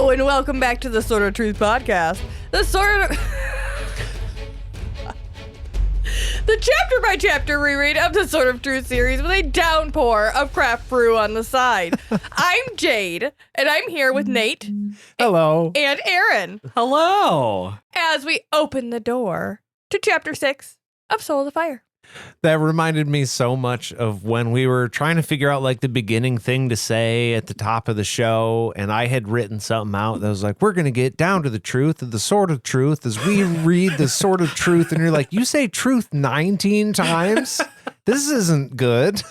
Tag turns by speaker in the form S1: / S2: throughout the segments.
S1: Hello and welcome back to the Sword of Truth podcast. The chapter by chapter reread of the Sword of Truth series with a downpour of craft brew on the side. I'm Jade, and I'm here with Nate.
S2: Hello.
S1: And Aaron.
S3: Hello.
S1: As we open the door to chapter 6 of Soul of the Fire.
S2: That reminded me so much of when we were trying to figure out like the beginning thing to say at the top of the show, and I had written something out that was like, we're going to get down to the truth of the Sword of Truth as we read the Sword of Truth, and you're like, you say truth 19 times? This isn't good.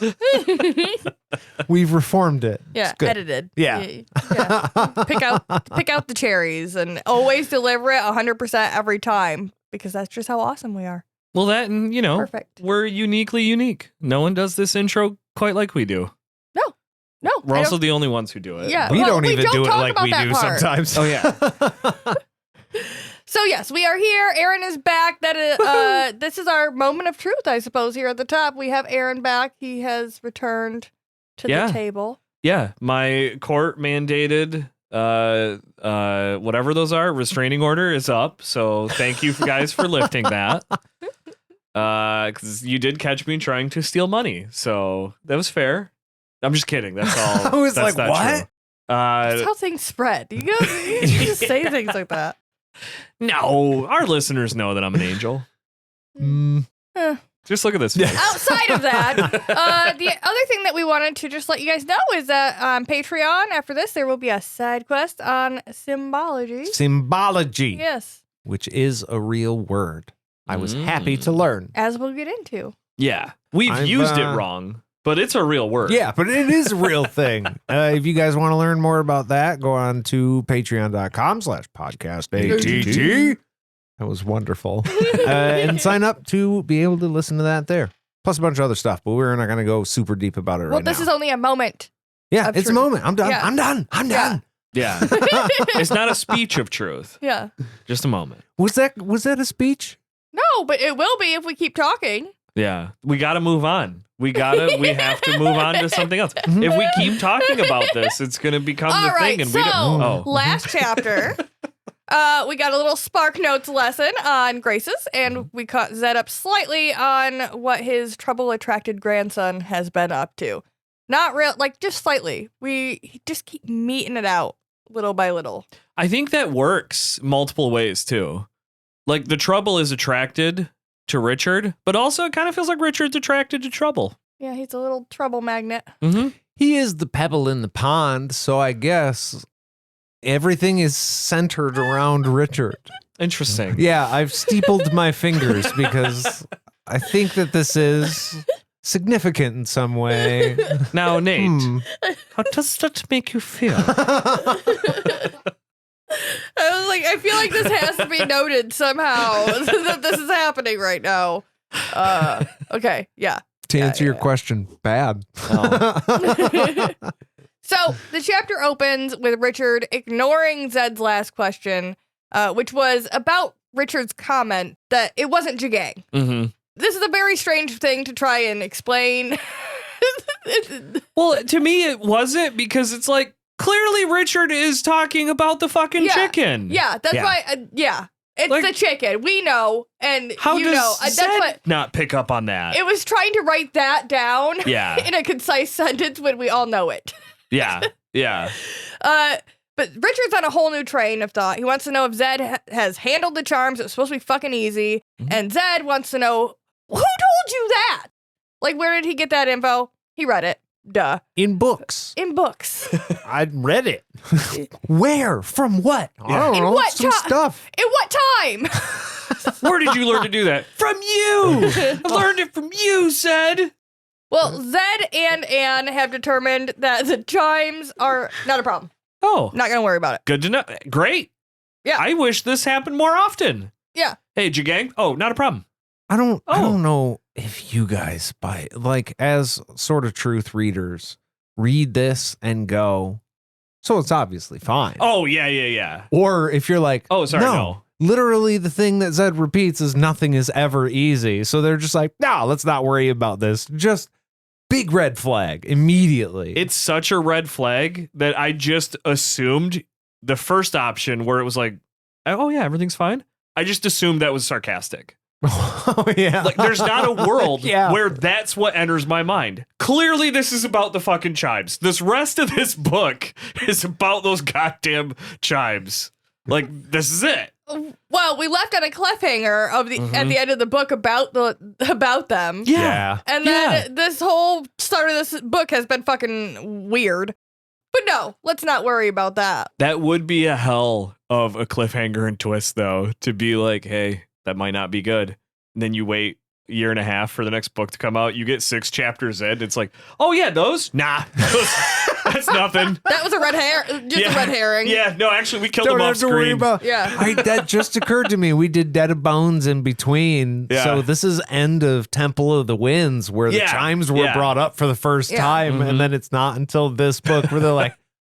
S2: We've reformed it.
S1: Yeah, edited.
S2: Yeah.
S1: Pick out the cherries and always deliver it 100% every time because that's just how awesome we are.
S3: Well, that, and
S1: Perfect.
S3: We're uniquely unique. No one does this intro quite like we do.
S1: No.
S3: We're also the only ones who do it.
S1: Yeah,
S2: we don't even do it
S1: talk
S2: like
S1: about
S2: we
S1: that
S2: do
S1: part.
S2: sometimes.
S3: Oh, yeah.
S1: So, yes, we are here. Aaron is back. This is our moment of truth, I suppose, here at the top. We have Aaron back. He has returned to the table.
S3: Yeah. My court mandated, whatever those are, restraining order is up. So thank you guys for lifting that. Because you did catch me trying to steal money. So that was fair. I'm just kidding. That's all.
S2: I was
S3: that's
S2: like,
S3: not
S2: what?
S3: True.
S1: That's how things spread. You just say things like that.
S3: No, our listeners know that I'm an angel. Just look at this face.
S1: Outside of that, the other thing that we wanted to just let you guys know is that on Patreon, after this, there will be a side quest on symbology.
S2: Symbology.
S1: Yes.
S2: Which is a real word. I was happy to learn.
S1: As we'll get into.
S3: Yeah, we've used it wrong, but it's a real word.
S2: Yeah, but it is a real thing. If you guys want to learn more about that, go on to patreon.com/podcastatt. That was wonderful. And sign up to be able to listen to that there. Plus a bunch of other stuff, but we're not going to go super deep about it right now.
S1: Well, this is only a moment.
S2: Yeah, it's a moment. I'm done.
S1: Yeah.
S2: I'm done.
S3: Yeah. It's not a speech of truth.
S1: Yeah.
S3: Just a moment.
S2: Was that a speech?
S1: No, but it will be if we keep talking.
S3: Yeah. We got to move on. We have to move on to something else. If we keep talking about this, it's going to become
S1: All
S3: the
S1: right,
S3: thing. And
S1: so
S3: we don't.
S1: last chapter, we got a little Spark Notes lesson on graces, and we caught Zed up slightly on what his trouble-attracted grandson has been up to. Not real, like just slightly. We just keep meeting it out little by little.
S3: I think that works multiple ways too. Like the trouble is attracted to Richard, but also it kind of feels like Richard's attracted to trouble.
S1: Yeah, he's a little trouble magnet.
S3: Mm-hmm.
S2: He is the pebble in the pond, so I guess everything is centered around Richard.
S3: Interesting.
S2: Yeah, I've steepled my fingers because I think that this is significant in some way.
S3: Now, Nate, how does that make you feel?
S1: I was like, I feel like this has to be noted somehow that this is happening right now. Okay, yeah.
S2: To answer your question, bad.
S3: Oh.
S1: So the chapter opens with Richard ignoring Zed's last question, which was about Richard's comment that it wasn't Jigang.
S3: Mm-hmm.
S1: This is a very strange thing to try and explain.
S3: Well, to me, it wasn't because it's like, clearly Richard is talking about the fucking chicken.
S1: Yeah, that's why, it's
S3: like,
S1: the chicken. We know, and
S3: how
S1: you
S3: does
S1: know. That's
S3: Zed
S1: what
S3: not pick up on that?
S1: it was trying to write that down
S3: Yeah.
S1: in a concise sentence when we all know it.
S3: Yeah.
S1: But Richard's on a whole new train of thought. He wants to know if Zed has handled the charms. It was supposed to be fucking easy.
S3: Mm-hmm.
S1: And Zed wants to know, who told you that? Like, where did he get that info? He read it. Duh.
S2: In books.
S1: In books.
S2: I read it. Where? From what? I don't know.
S1: what
S2: some stuff.
S1: In what time?
S3: Where did you learn to do that? From you. I learned it from you, Zed.
S1: Well, Zed and Anne have determined that the chimes are not a problem.
S3: Oh.
S1: Not going to worry about it.
S3: Good to know. Great.
S1: Yeah.
S3: I wish this happened more often.
S1: Yeah.
S3: Hey, Jigang. Oh, not a problem.
S2: I don't know if you guys as Sword of Truth readers read this and go, so it's obviously fine.
S3: Oh, yeah.
S2: Or if you're like,
S3: oh, sorry, no.
S2: Literally the thing that Zed repeats is nothing is ever easy. So they're just like, no, let's not worry about this. Just big red flag immediately.
S3: It's such a red flag that I just assumed the first option where it was like, oh yeah, everything's fine. I just assumed that was sarcastic.
S2: Oh, yeah.
S3: Like, there's not a world
S2: Yeah.
S3: where that's what enters my mind. Clearly, this is about the fucking chimes. This rest of this book is about those goddamn chimes. Like, this is it.
S1: Well, we left on a cliffhanger of the at the end of the book about them.
S2: Yeah.
S1: And then this whole start of this book has been fucking weird. But no, let's not worry about that.
S3: That would be a hell of a cliffhanger and twist, though, to be like, hey, that might not be good. And then you wait a year and a half for the next book to come out. You get 6 chapters in. It's like, oh, yeah, those? Nah, that's nothing.
S1: That was a red herring.
S3: Yeah, no, actually, we killed
S2: Don't
S3: him
S2: have
S3: off
S2: to worry
S3: screen.
S2: about.
S1: Yeah.
S2: That just occurred to me. We did Dead of Bones in between.
S3: Yeah.
S2: So this is end of Temple of the Winds where the chimes were brought up for the first time. And then it's not until this book where they're like,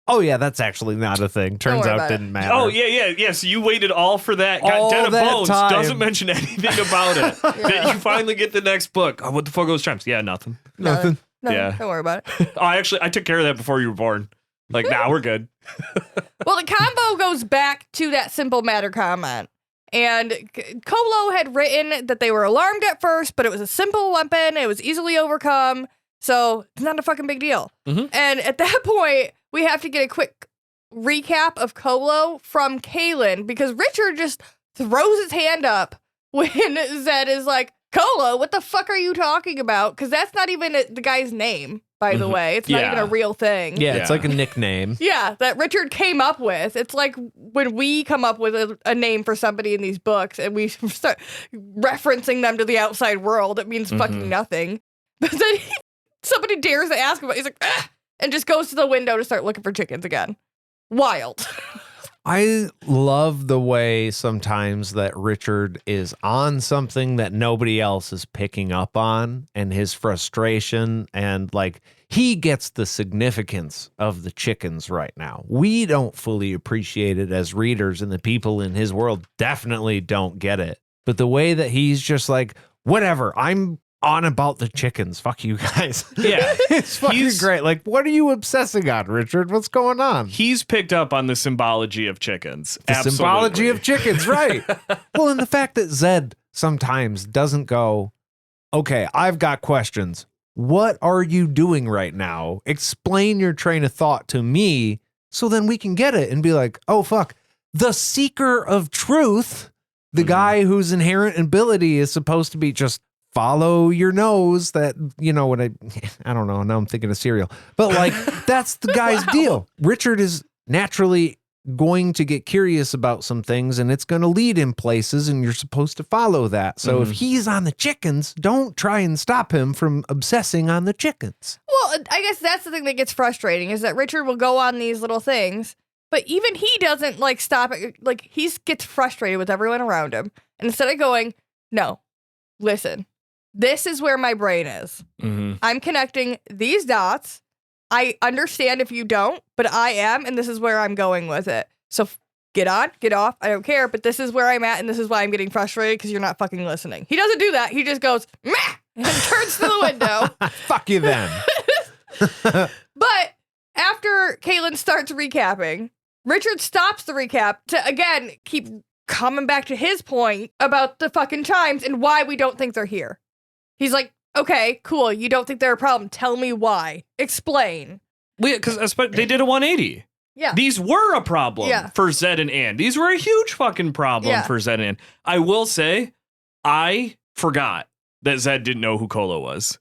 S2: oh, yeah, that's actually not a thing. Turns
S1: worry
S2: out
S1: about it.
S2: didn't matter.
S3: Oh, yeah. So you waited all for that. Got
S2: All
S3: Dead of
S2: that
S3: Bones.
S2: time.
S3: Doesn't mention anything about it. Then you finally get the next book. Oh, what the fuck are those chimes? Yeah, nothing.
S2: Nothing.
S1: No,
S3: Yeah.
S1: don't worry about it.
S3: Oh, I took care of that before you were born. Like, nah, we're good.
S1: Well, the combo goes back to that simple matter comment. And Kolo had written that they were alarmed at first, but it was a simple weapon. It was easily overcome. So it's not a fucking big deal. And at that point, we have to get a quick recap of Kolo from Kaylin because Richard just throws his hand up when Zed is like, Kolo, what the fuck are you talking about? Because that's not even the guy's name, by the way. It's not even a real thing.
S2: Yeah, it's like a nickname.
S1: Yeah, that Richard came up with. It's like when we come up with a name for somebody in these books and we start referencing them to the outside world. It means fucking nothing. But then somebody dares to ask him, he's like, ah, and just goes to the window to start looking for chickens again. Wild.
S2: I love the way sometimes that Richard is on something that nobody else is picking up on and his frustration and like he gets the significance of the chickens right now. We don't fully appreciate it as readers and the people in his world definitely don't get it. But the way that he's just like, whatever, I'm on about the chickens. Fuck you guys.
S3: Yeah.
S2: It's fucking great. Like, what are you obsessing on, Richard? What's going on?
S3: He's picked up on the symbology of chickens.
S2: The
S3: Absolutely.
S2: symbology of chickens, right. Well, and the fact that Zed sometimes doesn't go, okay, I've got questions. What are you doing right now? Explain your train of thought to me so then we can get it and be like, oh, fuck. The seeker of truth, the guy whose inherent ability is supposed to be just follow your nose that, you know, what I don't know. Now I'm thinking of cereal, but like, that's the guy's deal. Richard is naturally going to get curious about some things and it's going to lead him places and you're supposed to follow that. So if he's on the chickens, don't try and stop him from obsessing on the chickens.
S1: Well, I guess that's the thing that gets frustrating is that Richard will go on these little things, but even he doesn't like stop it. Like he gets frustrated with everyone around him. And instead of going, no, listen, this is where my brain is. I'm connecting these dots. I understand if you don't, but I am, and this is where I'm going with it. So get on, get off. I don't care, but this is where I'm at, and this is why I'm getting frustrated because you're not fucking listening. He doesn't do that. He just goes, meh, and turns to the window.
S2: Fuck you then.
S1: But after Kaylin starts recapping, Richard stops the recap to, again, keep coming back to his point about the fucking chimes and why we don't think they're here. He's like, okay, cool. You don't think they're a problem. Tell me why. Explain.
S3: Because they did a 180.
S1: Yeah.
S3: These were a problem
S1: Yeah.
S3: for Zed and Ann. These were a huge fucking problem
S1: Yeah.
S3: for Zed and Ann. I will say, I forgot that Zed didn't know who Kolo was.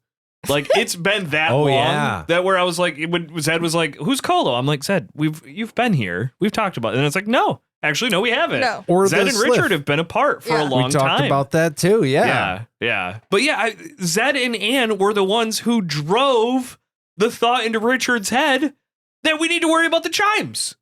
S3: Like, it's been that
S2: Oh,
S3: long
S2: yeah.
S3: that where I was like, when Zed was like, who's Kolo? I'm like, Zed, you've been here. We've talked about it. And it's like, no. Actually, no, we haven't.
S1: No.
S2: Or
S3: Zed
S2: the
S3: and
S2: Sliff.
S3: Richard have been apart for a long
S2: We talked
S3: time.
S2: about that too. Yeah.
S3: Yeah. But yeah, Zed and Ann were the ones who drove the thought into Richard's head that we need to worry about the chimes.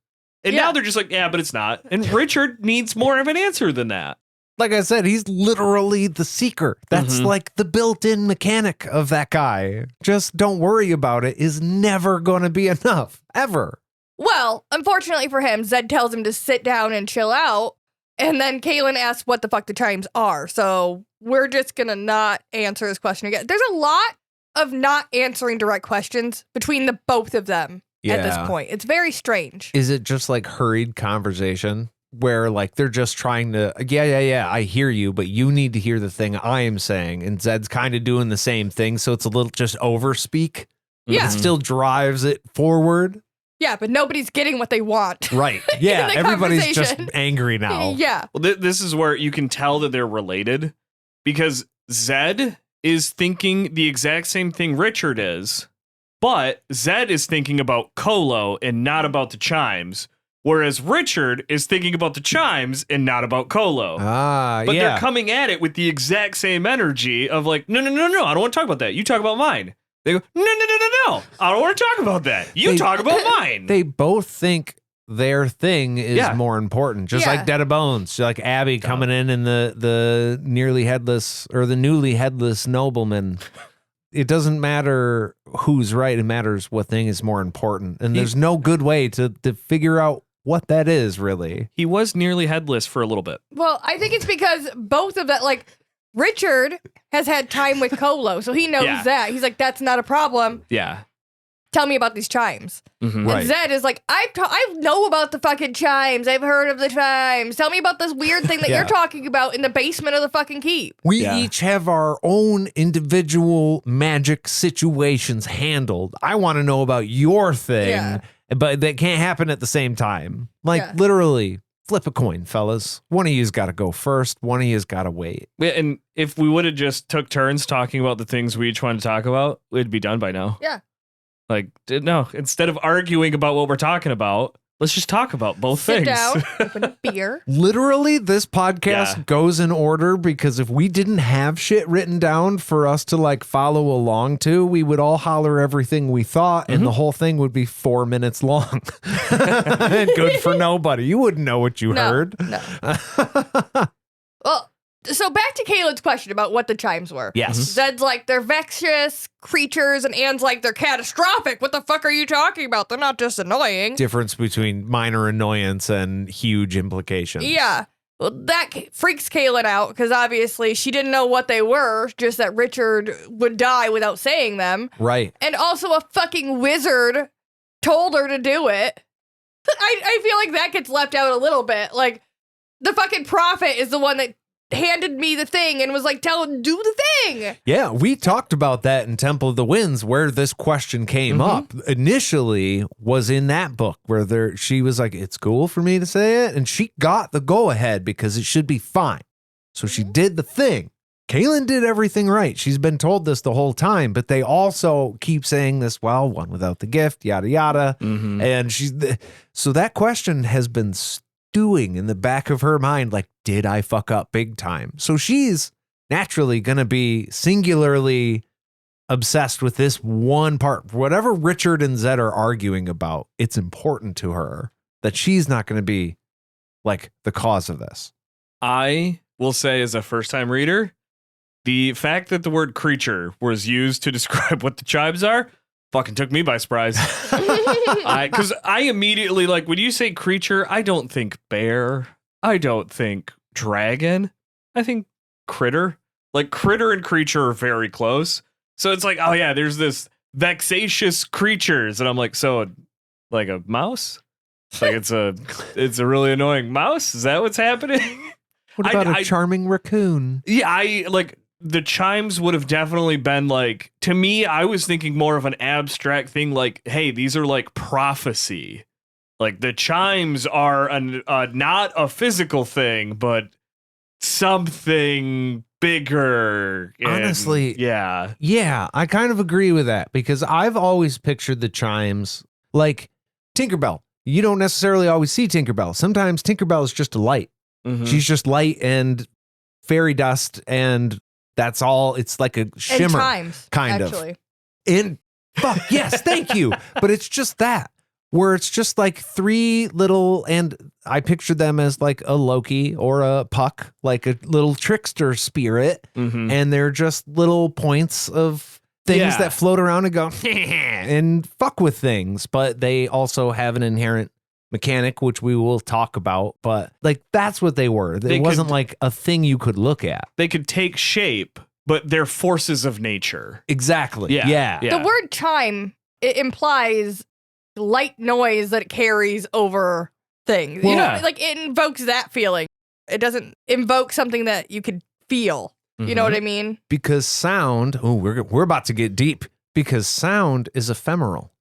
S3: And now they're just like, yeah, but it's not. And Richard needs more of an answer than that.
S2: Like I said, he's literally the seeker. That's like the built-in mechanic of that guy. Just don't worry about it is never going to be enough. Ever.
S1: Well, unfortunately for him, Zed tells him to sit down and chill out. And then Kaylin asks what the fuck the chimes are. So we're just going to not answer his question again. There's a lot of not answering direct questions between the both of them at this point. It's very strange.
S2: Is it just like hurried conversation where like they're just trying to, yeah, I hear you, but you need to hear the thing I am saying. And Zed's kind of doing the same thing. So it's a little just overspeak.
S1: Yeah.
S2: It still drives it forward.
S1: Yeah, but nobody's getting what they want.
S2: Right. Yeah.
S1: the
S2: Everybody's just
S1: conversation.
S2: angry now.
S1: Yeah.
S3: Well, this is where you can tell that they're related because Zed is thinking the exact same thing Richard is, but Zed is thinking about Colo and not about the chimes, whereas Richard is thinking about the chimes and not about Colo. But they're coming at it with the exact same energy of like, no, I don't want to talk about that. You talk about mine. They go, no, I don't want to talk about that. You talk about mine.
S2: They both think their thing is more important, just like Dead of Bones, like Abby coming in and the nearly headless or the newly headless nobleman. It doesn't matter who's right. It matters what thing is more important. And there's no good way to figure out what that is, really.
S3: He was nearly headless for a little bit.
S1: Well, I think it's because both of that, like, Richard has had time with Colo, so he knows that. He's like, that's not a problem.
S3: Yeah.
S1: Tell me about these chimes.
S3: Mm-hmm.
S1: And Zed is like, I know about the fucking chimes. I've heard of the chimes. Tell me about this weird thing that you're talking about in the basement of the fucking keep.
S2: We each have our own individual magic situations handled. I want to know about your thing, but that can't happen at the same time. Like, literally, flip a coin, fellas. One of you's got to go first. One of you's got to wait.
S3: Yeah, and if we would have just took turns talking about the things we each wanted to talk about, it'd be done by now.
S1: Yeah.
S3: Like, no, instead of arguing about what we're talking about, let's just talk about both things.
S1: Sit down, open a beer.
S2: Literally, this podcast goes in order because if we didn't have shit written down for us to like follow along to, we would all holler everything we thought and the whole thing would be 4 minutes long. And good for nobody. You wouldn't know what you heard.
S1: No. Well, so back to Caitlin's question about what the chimes were.
S2: Yes.
S1: Zed's like, they're vexatious creatures, and Anne's like, they're catastrophic. What the fuck are you talking about? They're not just annoying.
S2: Difference between minor annoyance and huge implications.
S1: Yeah. Well, that freaks Caitlin out because obviously she didn't know what they were, just that Richard would die without saying them.
S2: Right.
S1: And also a fucking wizard told her to do it. I feel like that gets left out a little bit. Like, the fucking prophet is the one that handed me the thing and was like, tell him, do the thing.
S2: Yeah, we talked about that in Temple of the Winds where this question came up. Initially was in that book where she was like, it's cool for me to say it. And she got the go ahead because it should be fine. So she did the thing. Caitlin did everything right. She's been told this the whole time, but they also keep saying this, well, one without the gift, yada, yada. And so that question has been stewing in the back of her mind, like, did I fuck up big time? So she's naturally going to be singularly obsessed with this one part. Whatever Richard and Zed are arguing about, it's important to her that she's not going to be like the cause of this.
S3: I will say, as a first-time reader, the fact that the word creature was used to describe what the chimes are fucking took me by surprise. Because I immediately, like, when you say creature, I don't think bear. I don't think dragon. I think critter. Like, critter and creature are very close. So it's like, oh yeah, there's this vexatious creatures. And I'm like, so like a mouse? Like it's a really annoying mouse? Is that what's happening?
S2: What about a charming raccoon?
S3: Yeah, the chimes would have definitely been like, to me, I was thinking more of an abstract thing like, hey, these are like prophecy. Like the chimes are not a physical thing, but something bigger.
S2: Honestly,
S3: yeah.
S2: Yeah, I kind of agree with that because I've always pictured the chimes like Tinkerbell. You don't necessarily always see Tinkerbell. Sometimes Tinkerbell is just a light. She's just light and fairy dust and that's all. It's like a shimmer.
S1: And chimes,
S2: kind
S1: actually.
S2: of. And fuck, yes, thank you. But it's just that. Where it's just like three little, and I pictured them as like a Loki or a Puck, like a little trickster spirit. And they're just little points of things that float around and go and fuck with things. But they also have an inherent mechanic, which we will talk about. But like, that's what they were. It wasn't like a thing you could look at.
S3: They could take shape, but they're forces of nature.
S2: Exactly. Yeah.
S1: The word chime, it implies light noise that it carries over things.
S2: Well,
S1: you know,
S3: yeah.
S1: like it invokes that feeling. It doesn't invoke something that you could feel. You know what I mean?
S2: Because sound, we're about to get deep, because sound is ephemeral.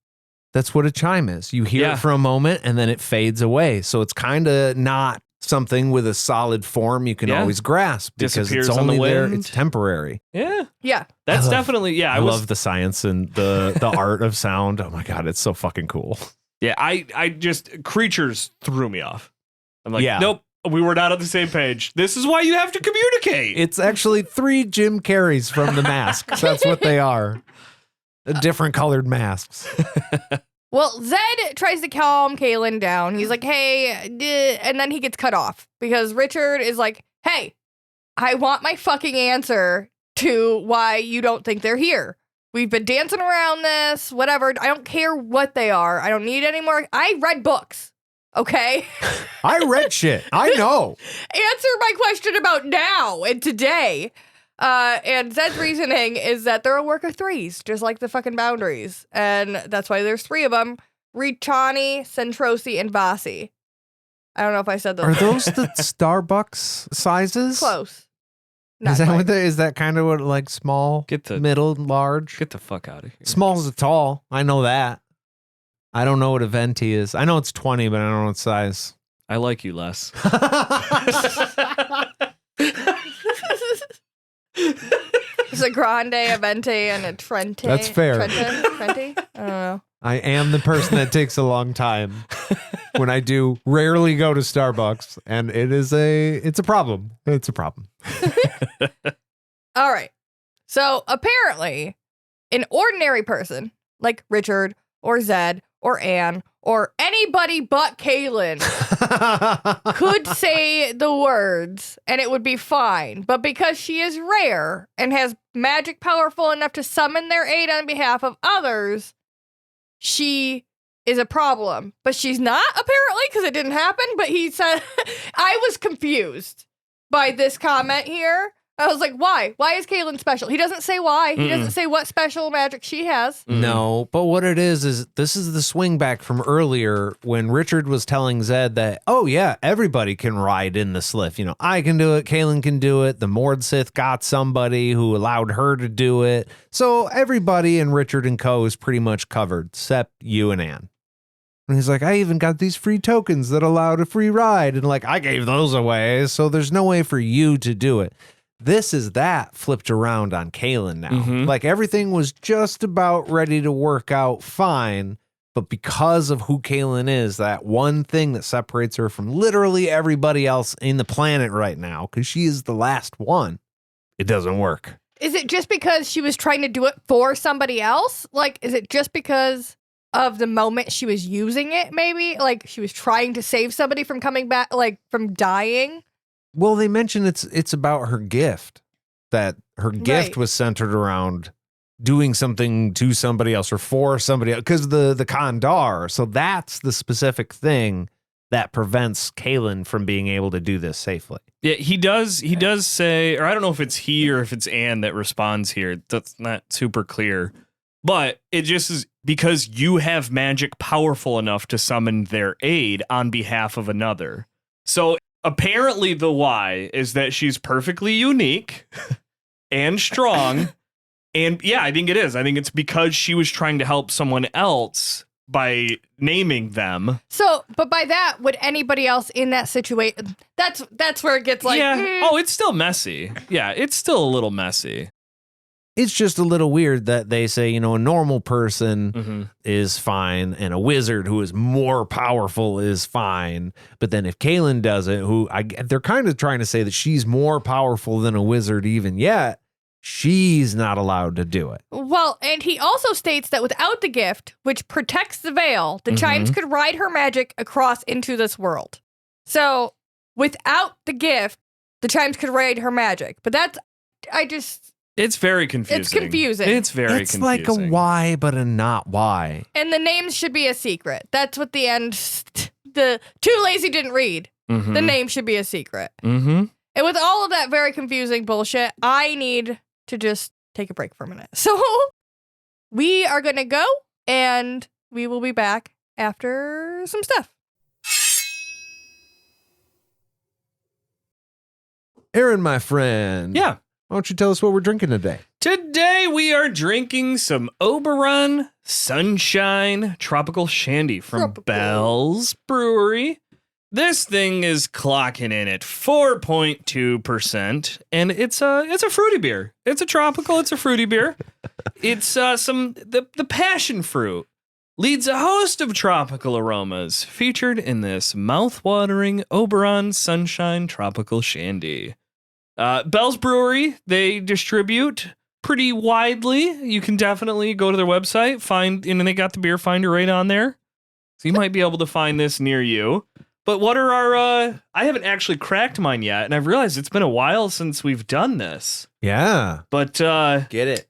S2: That's what a chime is. You hear it for a moment and then it fades away. So it's kind of not something with a solid form you can always grasp, because
S3: Disappears
S2: it's
S3: on the
S2: only there.
S3: wind.
S2: It's temporary.
S1: Yeah.
S3: That's definitely,
S2: I love the science and the art of sound. Oh my God, it's so fucking cool.
S3: Yeah, I just, creatures threw me off. I'm like,
S2: Yeah.
S3: nope, we were not on the same page. This is why you have to communicate.
S2: It's actually 3 Jim Carreys from The Mask. That's what they are. Different colored masks.
S1: Well, Zed tries to calm Kaylin down. He's like, hey, and then he gets cut off because Richard is like, hey, I want my fucking answer to why you don't think they're here. We've been dancing around this, whatever. I don't care what they are. I don't need any more. I read books, okay?
S2: I read shit. I know.
S1: Answer my question about now and today. And Zed's reasoning is that they're a work of threes, just like the fucking boundaries. And that's why there's 3 of them. Richani, Centrosi, and Vasi. I don't know if I said those.
S2: Are those the Starbucks sizes?
S1: Close. Not
S2: Is that
S1: quite.
S2: what is that kind of what, like, small, middle, large?
S3: Get the fuck out of here.
S2: Small is tall. I know that. I don't know what a venti is. I know it's 20, but I don't know what size.
S3: I like you less.
S1: There's a Grande, a Venti, and a Trente.
S2: That's fair.
S1: Trente? I don't know.
S2: I am the person that takes a long time when I do rarely go to Starbucks, and it's a problem. It's a problem.
S1: All right. So apparently, an ordinary person like Richard or Zed or Anne or anybody but Kaylin could say the words and it would be fine. But because she is rare and has magic powerful enough to summon their aid on behalf of others, she is a problem. But she's not, apparently, because it didn't happen. But he said, I was confused by this comment here. I was like, why? Why is Kaylin special? He doesn't say why. He doesn't say what special magic she has.
S2: No, but what it is this is the swing back from earlier when Richard was telling Zed that, oh yeah, everybody can ride in the Sliff. You know, I can do it, Kaylin can do it, the Mordsith got somebody who allowed her to do it. So everybody in Richard and Co. is pretty much covered, except you and Anne. And he's like, I even got these free tokens that allowed a free ride. And like, I gave those away, so there's no way for you to do it. This is that flipped around on Kaylin now. Like everything was just about ready to work out fine, but because of who Kaylin is, that one thing that separates her from literally everybody else in the planet right now, because she is the last one, it doesn't work.
S1: Is it just because she was trying to do it for somebody else? Like, is it just because of the moment she was using it, maybe? Like, she was trying to save somebody from coming back, like, from dying?
S2: Well, they mention it's about her gift, that her gift was centered around doing something to somebody else or for somebody else, because the Kandar. So that's the specific thing that prevents Kaylin from being able to do this safely.
S3: Yeah, he does say, or I don't know if it's he or if it's Anne that responds here. That's not super clear. But it just is because you have magic powerful enough to summon their aid on behalf of another. So apparently the why is that she's perfectly unique and strong. And yeah, I think it is. I think it's because she was trying to help someone else by naming them.
S1: So, but by that, would anybody else in that situation? That's where it gets like,
S3: Oh, it's still messy. Yeah, it's still a little messy.
S2: It's just a little weird that they say, you know, a normal person is fine and a wizard who is more powerful is fine. But then if Kaylin does it, they're kind of trying to say that she's more powerful than a wizard even yet, she's not allowed to do it.
S1: Well, and he also states that without the gift, which protects the veil, the Chimes could ride her magic across into this world. So without the gift, the Chimes could ride her magic. But
S3: it's very confusing.
S1: It's confusing.
S3: It's very
S2: it's
S3: confusing.
S2: like a why, but a not why.
S1: And the names should be a secret. That's what the end, the Too Lazy didn't read. The name should be a secret. And with all of that very confusing bullshit, I need to just take a break for a minute. So we are going to go and we will be back after some stuff.
S2: Aaron, my friend.
S3: Yeah.
S2: Why don't you tell us what we're drinking today?
S3: Today we are drinking some Oberon Sunshine Tropical Shandy from Bell's Brewery. This thing is clocking in at 4.2%, and it's a fruity beer. It's a tropical, it's a fruity beer. It's the passion fruit leads a host of tropical aromas featured in this mouth-watering Oberon Sunshine Tropical Shandy. Bell's Brewery, they distribute pretty widely. You can definitely go to their website, and they got the beer finder right on there. So you might be able to find this near you. But what are our, I haven't actually cracked mine yet, and I've realized it's been a while since we've done this.
S2: Yeah.
S3: But,
S2: Get it.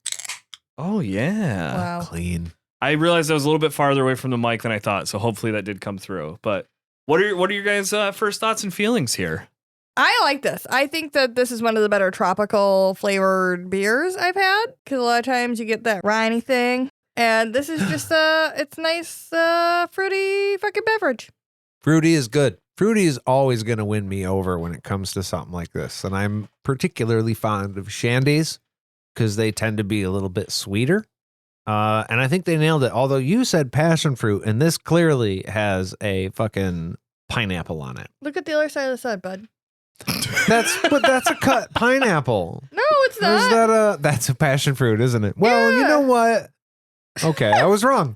S3: oh yeah.
S1: Wow.
S2: Clean.
S3: I realized I was a little bit farther away from the mic than I thought, so hopefully that did come through. But what are your guys' first thoughts and feelings here?
S1: I like this. I think that this is one of the better tropical flavored beers I've had, because a lot of times you get that briny thing, and this is just it's nice fruity fucking beverage.
S2: Fruity is good. Fruity is always going to win me over when it comes to something like this. And I'm particularly fond of shandies because they tend to be a little bit sweeter. And I think they nailed it. Although you said passion fruit, and this clearly has a fucking pineapple on it.
S1: Look at the other side of the sun, bud.
S2: That's a cut pineapple.
S1: No, it's not.
S2: Is that that's a passion fruit, isn't it? Well,
S1: Yeah.
S2: you know what? Okay, I was wrong.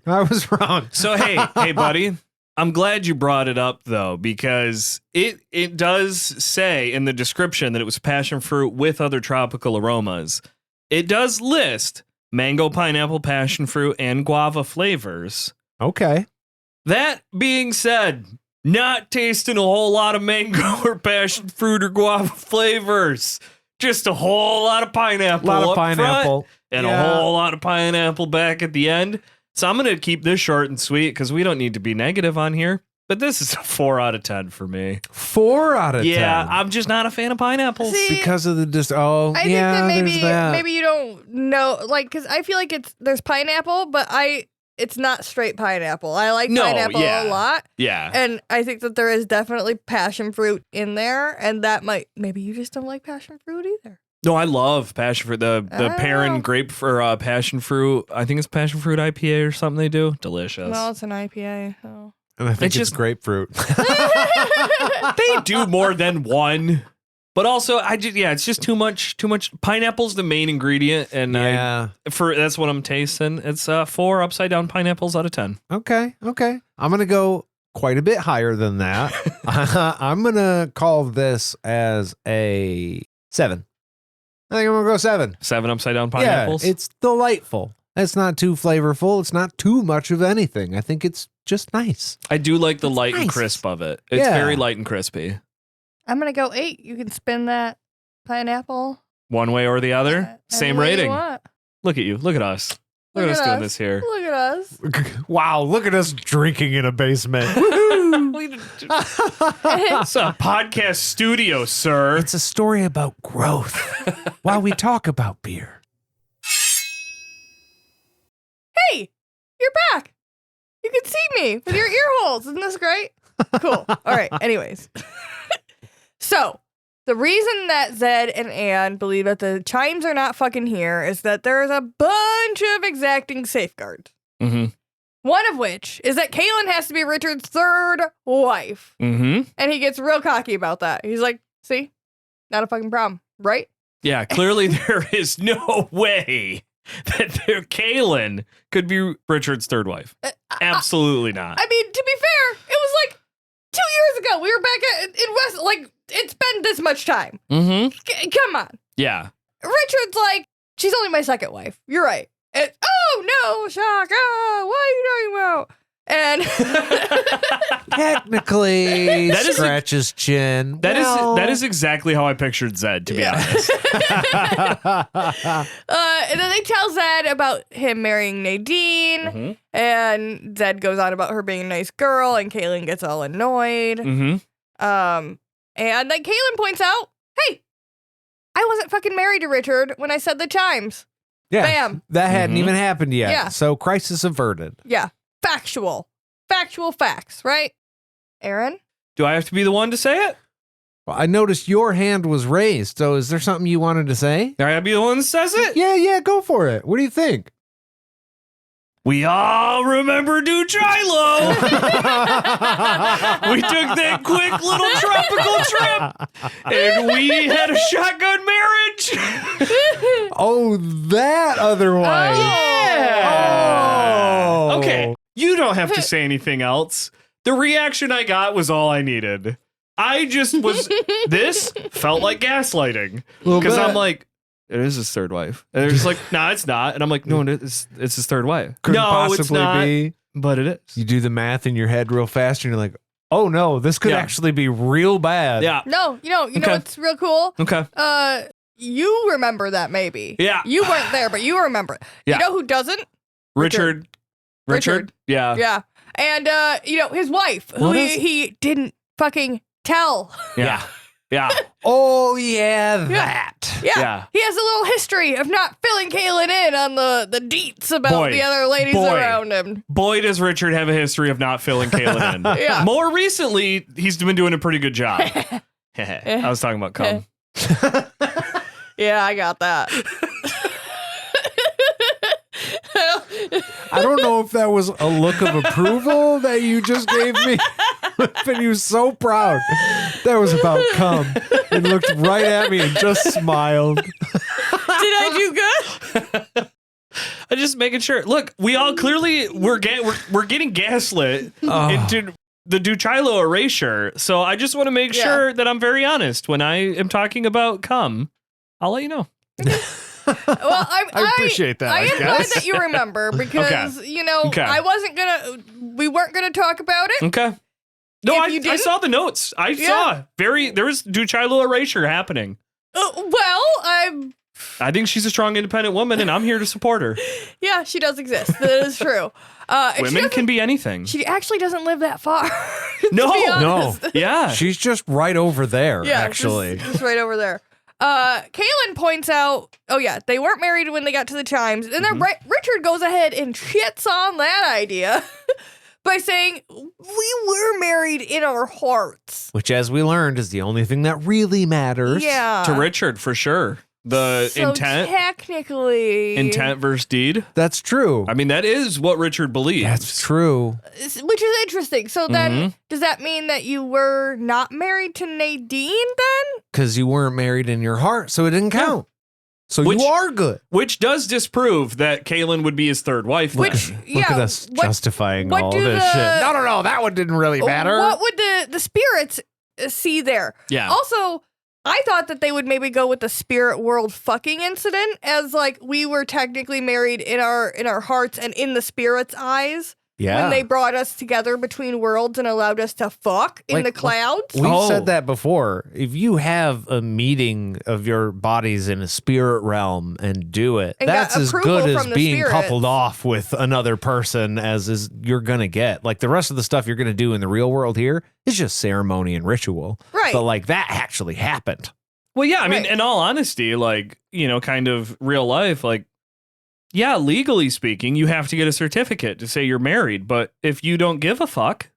S3: So hey, buddy. I'm glad you brought it up though, because it does say in the description that it was passion fruit with other tropical aromas. It does list mango, pineapple, passion fruit, and guava flavors.
S2: Okay.
S3: That being said, not tasting a whole lot of mango or passion fruit or guava flavors. Just a whole lot of pineapple.
S2: A lot of
S3: up
S2: pineapple.
S3: front and
S2: Yeah.
S3: a whole lot of pineapple back at the end. So I'm going to keep this short and sweet because we don't need to be negative on here. But this is a 4 out of 10 for me.
S2: 4 out of 10.
S3: Yeah, I'm just not a fan of pineapples.
S1: See,
S2: Because of the
S1: I think that
S2: there's that.
S1: maybe you don't know, like, because I feel like there's pineapple, but it's not straight pineapple. I like pineapple a lot,
S3: Yeah.
S1: and I think that there is definitely passion fruit in there, and that maybe you just don't like passion fruit either.
S3: No, I love passion fruit. The
S1: Oh.
S3: Perrin grape for passion fruit. I think it's passion fruit IPA or something they do. Delicious.
S1: Well, it's an IPA. So.
S2: And I think
S3: It's
S2: it's
S3: just-
S2: grapefruit.
S3: They do more than one. But also, it's just too much. Pineapple's the main ingredient, and
S2: Yeah.
S3: that's what I'm tasting. It's 4 upside down pineapples out of 10.
S2: Okay. I'm going to go quite a bit higher than that. I'm going to call this as a 7. I think I'm going to go 7.
S3: 7 upside down pineapples.
S2: Yeah, it's delightful. It's not too flavorful. It's not too much of anything. I think it's just nice.
S3: I do like the
S2: It's
S3: light and
S2: nice.
S3: crisp of it. It's
S2: Yeah.
S3: very light and crispy.
S1: I'm gonna go 8. You can spin that pineapple
S3: One way or the other.
S1: any
S3: Same
S1: way you
S3: rating.
S1: want.
S3: Look at you. Look at us. Look at us doing this here.
S1: Look at us.
S2: Wow, look at us drinking in a basement.
S3: It's a podcast studio, sir.
S2: It's a story about growth while we talk about beer.
S1: Hey, you're back. You can see me with your ear holes. Isn't this great? Cool. All right. Anyways. So, the reason that Zed and Ann believe that the Chimes are not fucking here is that there's a bunch of exacting safeguards.
S3: Mm-hmm.
S1: One of which is that Kaylin has to be Richard's 3rd wife.
S3: Mm-hmm.
S1: And he gets real cocky about that. He's like, see? Not a fucking problem, right?
S3: Yeah, clearly there is no way that Kaylin could be Richard's 3rd wife. Absolutely not.
S1: I mean, to be fair, it was like 2 years ago. We were back in West. Like, it's been this much time.
S3: Mm-hmm.
S1: Come on.
S3: Yeah.
S1: Richard's like, she's only my 2nd wife. You're right. And, oh, no, shock. Oh, what are you talking about? And
S2: Technically,
S3: That is a-
S2: scratch his chin.
S3: That is exactly how I pictured Zed, to be honest.
S1: And then they tell Zed about him marrying Nadine.
S3: Mm-hmm.
S1: And Zed goes on about her being a nice girl. And Kaylin gets all annoyed.
S3: Mm-hmm.
S1: And then Kaylin points out, hey, I wasn't fucking married to Richard when I said the Chimes.
S2: Yeah,
S1: Bam.
S2: that hadn't
S3: Mhm.
S2: even happened yet.
S1: Yeah.
S2: So crisis averted.
S1: Yeah. Factual. factual facts, right? Aaron?
S3: Do I have to be the one to say it?
S2: Well, I noticed your hand was raised, so is there something you wanted to say?
S3: Do I have to be the one that says it?
S2: Yeah, go for it. What do you think?
S3: We all remember Duchilo. We took that quick little tropical trip, and we had a shotgun marriage.
S2: Oh, that other wife.
S3: Yeah.
S2: Oh.
S3: Okay, you don't have to say anything else. The reaction I got was all I needed. I just was, this felt like gaslighting. Because I'm like, it is his third wife. And they're just like, nah, it's not. And I'm like, no, it's his third wife.
S2: Couldn't
S3: no,
S2: possibly
S3: it's not.
S2: be.
S3: But it is.
S2: You do the math in your head real fast, and you're like, oh no, this could
S3: Yeah.
S2: actually be real bad.
S3: Yeah.
S1: No, you know
S3: Okay.
S1: what's real cool?
S3: Okay.
S1: You remember that maybe.
S3: Yeah.
S1: You weren't there, but you remember it.
S3: Yeah.
S1: You know who doesn't?
S3: Richard. Yeah.
S1: Yeah. And his wife, who
S3: What is-
S1: he didn't fucking tell.
S3: Yeah. Yeah.
S2: Oh yeah, that.
S1: Yeah.
S3: Yeah.
S1: He has a little history of not filling Kaylin in on the deets about
S3: Boy.
S1: the other ladies
S3: Boy.
S1: around him.
S3: Boy, does Richard have a history of not filling Kaylin in.
S1: Yeah.
S3: More recently, he's been doing a pretty good job. I was talking about cum.
S1: Yeah, I got that.
S2: I don't know if that was a look of approval that you just gave me, but he was so proud. That was about cum. And looked right at me and just smiled.
S1: Did I do good?
S3: I'm just making sure. Look, we all clearly we're getting gaslit into the Duchilo erasure. So I just want to make sure that I'm very honest when I am talking about cum. I'll let you know.
S1: Well,
S2: I appreciate that.
S1: I
S2: I
S1: am glad
S2: guess.
S1: that you remember because
S3: Okay.
S1: I wasn't we weren't gonna talk about it.
S3: Okay. No,
S1: If
S3: I
S1: you didn't-
S3: saw the notes. I saw there was Duchilo erasure happening. I think she's a strong, independent woman, and I'm here to support her.
S1: Yeah, she does exist. That is true. And
S3: Women can be anything.
S1: She actually doesn't live that far.
S3: No,
S1: to be
S2: no.
S1: honest.
S3: Yeah.
S2: She's just right over there,
S1: Yeah,
S2: actually.
S1: just right over there. Kaylin points out, they weren't married when they got to the Chimes, and then Richard goes ahead and shits on that idea by saying we were married in our hearts.
S2: Which, as we learned, is the only thing that really matters.
S1: Yeah,
S3: To Richard, for sure. The
S1: so
S3: intent versus deed.
S2: That's true.
S3: I mean, that is what Richard believes.
S2: That's true.
S1: which is interesting. So then, does that mean that you were not married to Nadine then?
S2: Because you weren't married in your heart, so it didn't count. So
S3: Which-
S2: you are good.
S3: Which does disprove that Kaylin would be his third wife.
S1: Which,
S2: Look at us justifying all
S1: do
S2: this
S1: the-
S2: shit. No, that one didn't really matter.
S1: What would the spirits see there?
S3: Yeah.
S1: Also, I thought that they would maybe go with the spirit world fucking incident as like we were technically married in our hearts and in the spirit's eyes
S2: Yeah.
S1: when they brought us together between worlds and allowed us to fuck in
S2: Like-
S1: the clouds.
S2: We've said that before. If you have a meeting of your bodies in a spirit realm and do it,
S1: And got
S2: that's as
S1: approval
S2: good as
S1: from the
S2: being
S1: spirits.
S2: coupled off with another person as is you're gonna get. Like the rest of the stuff you're gonna do in the real world here is just ceremony and ritual.
S1: Right.
S2: But like that actually happened.
S3: Well, yeah, I mean,
S1: Right.
S3: in all honesty, like, kind of real life, like, yeah, legally speaking, you have to get a certificate to say you're married. But if you don't give a fuck,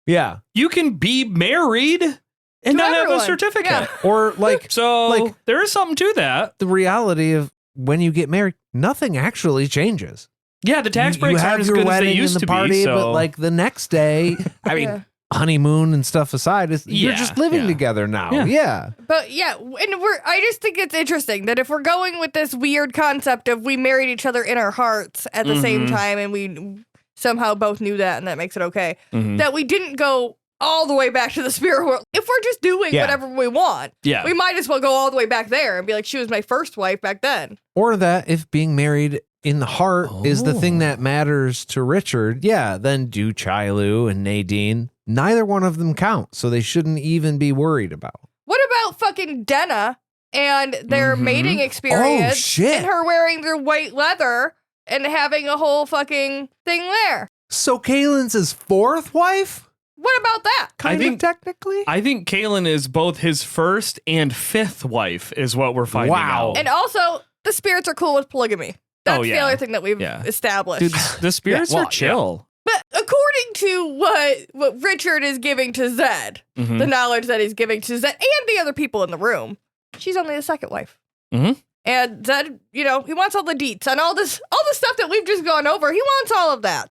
S2: Yeah.
S3: you can be married and
S1: To
S3: not have
S1: everyone.
S3: a certificate.
S1: Yeah.
S2: Or like
S3: So
S2: Like-
S3: there is something to that.
S2: the reality of when you get married, nothing actually changes.
S3: Yeah, the tax
S2: You
S3: breaks
S2: have
S3: aren't as
S2: your
S3: good as they
S2: wedding
S3: used
S2: and the
S3: to
S2: party,
S3: be. So
S2: but like the next day, I mean,
S1: Yeah.
S2: honeymoon and stuff aside, you're
S3: Yeah,
S2: just living
S3: yeah.
S2: together now.
S3: Yeah.
S2: Yeah.
S1: But yeah, and I just think it's interesting that if we're going with this weird concept of we married each other in our hearts at the same time and we somehow both knew that and that makes it okay, that we didn't go all the way back to the spirit world. If we're just doing
S2: Yeah.
S1: whatever we want,
S3: yeah,
S1: we might as well go all the way back there and be like, she was my first wife back then.
S2: Or that if being married in the heart is the thing that matters to Richard, then Duchilo and Nadine, neither one of them count. So they shouldn't even be worried about.
S1: What about fucking Denna and their mating experience
S2: Oh, shit.
S1: and her wearing their white leather and having a whole fucking thing there?
S2: So Kaylin's his fourth wife?
S1: What about that?
S3: I think
S2: technically.
S3: I think Kaylin is both his first and fifth wife, is what we're finding
S2: Wow.
S3: out.
S1: And also, the spirits are cool with polygamy. That's
S3: Oh,
S1: the
S3: yeah.
S1: other thing that we've
S3: Yeah.
S1: established.
S3: Dude, the spirits
S2: Yeah, well,
S3: are chill.
S1: But according according to what Richard is giving to Zed,
S3: Mhm.
S1: the knowledge that he's giving to Zed and the other people in the room, she's only the second wife.
S3: Mhm.
S1: And Zed, he wants all the deets and all the stuff that we've just gone over. He wants all of that.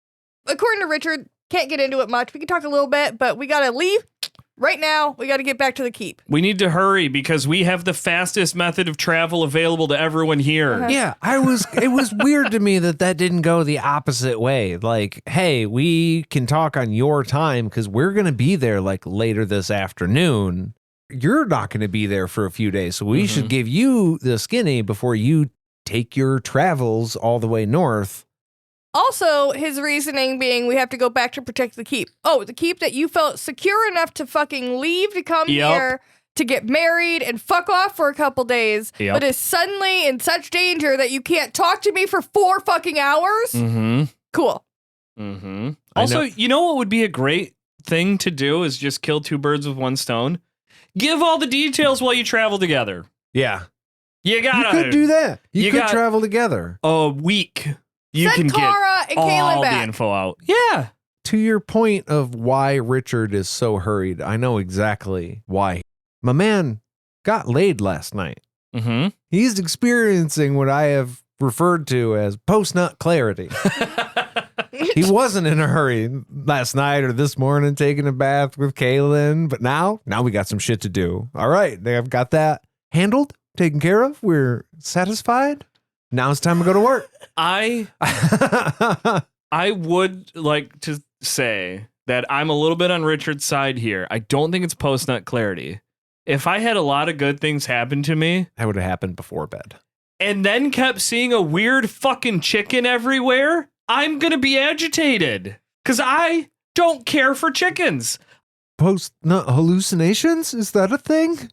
S1: According to Richard, can't get into it much. We can talk a little bit, but we gotta leave right now. We gotta get back to the keep.
S3: We need to hurry because we have the fastest method of travel available to everyone here.
S1: Uh-huh.
S2: Yeah, it was weird to me that didn't go the opposite way. Like, hey, we can talk on your time because we're going to be there like later this afternoon. You're not going to be there for a few days. So we should give you the skinny before you take your travels all the way north.
S1: Also, his reasoning being we have to go back to protect the keep. Oh, the keep that you felt secure enough to fucking leave to come here to get married and fuck off for a couple days, but is suddenly in such danger that you can't talk to me for 4 fucking hours?
S3: Mm-hmm.
S1: Cool.
S3: Mm-hmm. Also, you know what would be a great thing to do is just kill 2 birds with 1 stone? Give all the details while you travel together.
S2: Yeah.
S3: You gotta.
S2: You could do that. You could
S3: got
S2: travel together.
S3: a week. You
S1: Send
S3: can
S1: Kara
S3: get
S1: and Kaylin
S3: all
S1: back.
S3: the info out. Yeah.
S2: To your point of why Richard is so hurried, I know exactly why. My man got laid last night.
S3: Mm-hmm.
S2: He's experiencing what I have referred to as post-nut clarity. He wasn't in a hurry last night or this morning taking a bath with Kaylin, but now we got some shit to do. All right, I've got that handled, taken care of. We're satisfied. Now it's time to go to work.
S3: I would like to say that I'm a little bit on Richard's side here. I don't think it's post-nut clarity. If I had a lot of good things happen to me
S2: That would have happened before bed.
S3: and then kept seeing a weird fucking chicken everywhere, I'm going to be agitated because I don't care for chickens.
S2: Post-nut hallucinations? Is that a thing?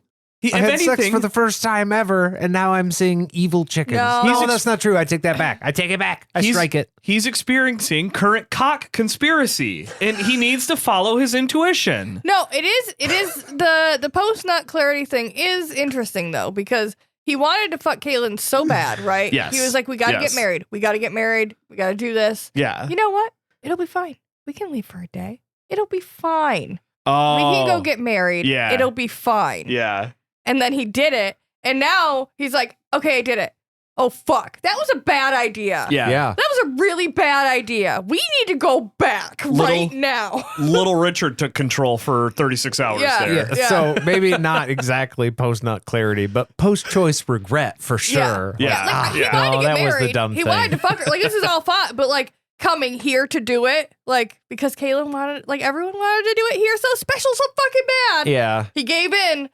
S2: I had sex for the first time ever, and now I'm seeing evil chickens.
S1: No.
S2: That's not true. I take that back. I take it back. I strike it.
S3: He's experiencing current cock conspiracy, and he needs to follow his intuition.
S1: No, it is the post-nut clarity thing is interesting though, because he wanted to fuck Kaylin so bad, right?
S3: Yes.
S1: He was like, we gotta get married. We gotta get married. We gotta do this.
S3: Yeah.
S1: You know what? It'll be fine. We can leave for a day. It'll be fine.
S3: Oh.
S1: We can go get married.
S3: Yeah.
S1: It'll be fine.
S3: Yeah.
S1: And then he did it. And now he's like, okay, I did it. Oh, fuck. That was a bad idea.
S3: Yeah.
S2: Yeah.
S1: That was a really bad idea. We need to go back right now.
S3: Little Richard took control for 36 hours
S1: Yeah.
S3: there.
S1: Yeah.
S2: So maybe not exactly post-nut clarity, but post-choice regret for sure.
S3: Yeah.
S1: Like, he
S3: Yeah.
S1: wanted to
S2: No,
S1: get
S2: that was
S1: married.
S2: the dumb
S1: he
S2: thing.
S1: wanted to fuck her. Like, this is all fine. But, like, coming here to do it, like, because Kaylin wanted, like, everyone wanted to do it here so special, so fucking bad.
S2: Yeah.
S1: He gave in.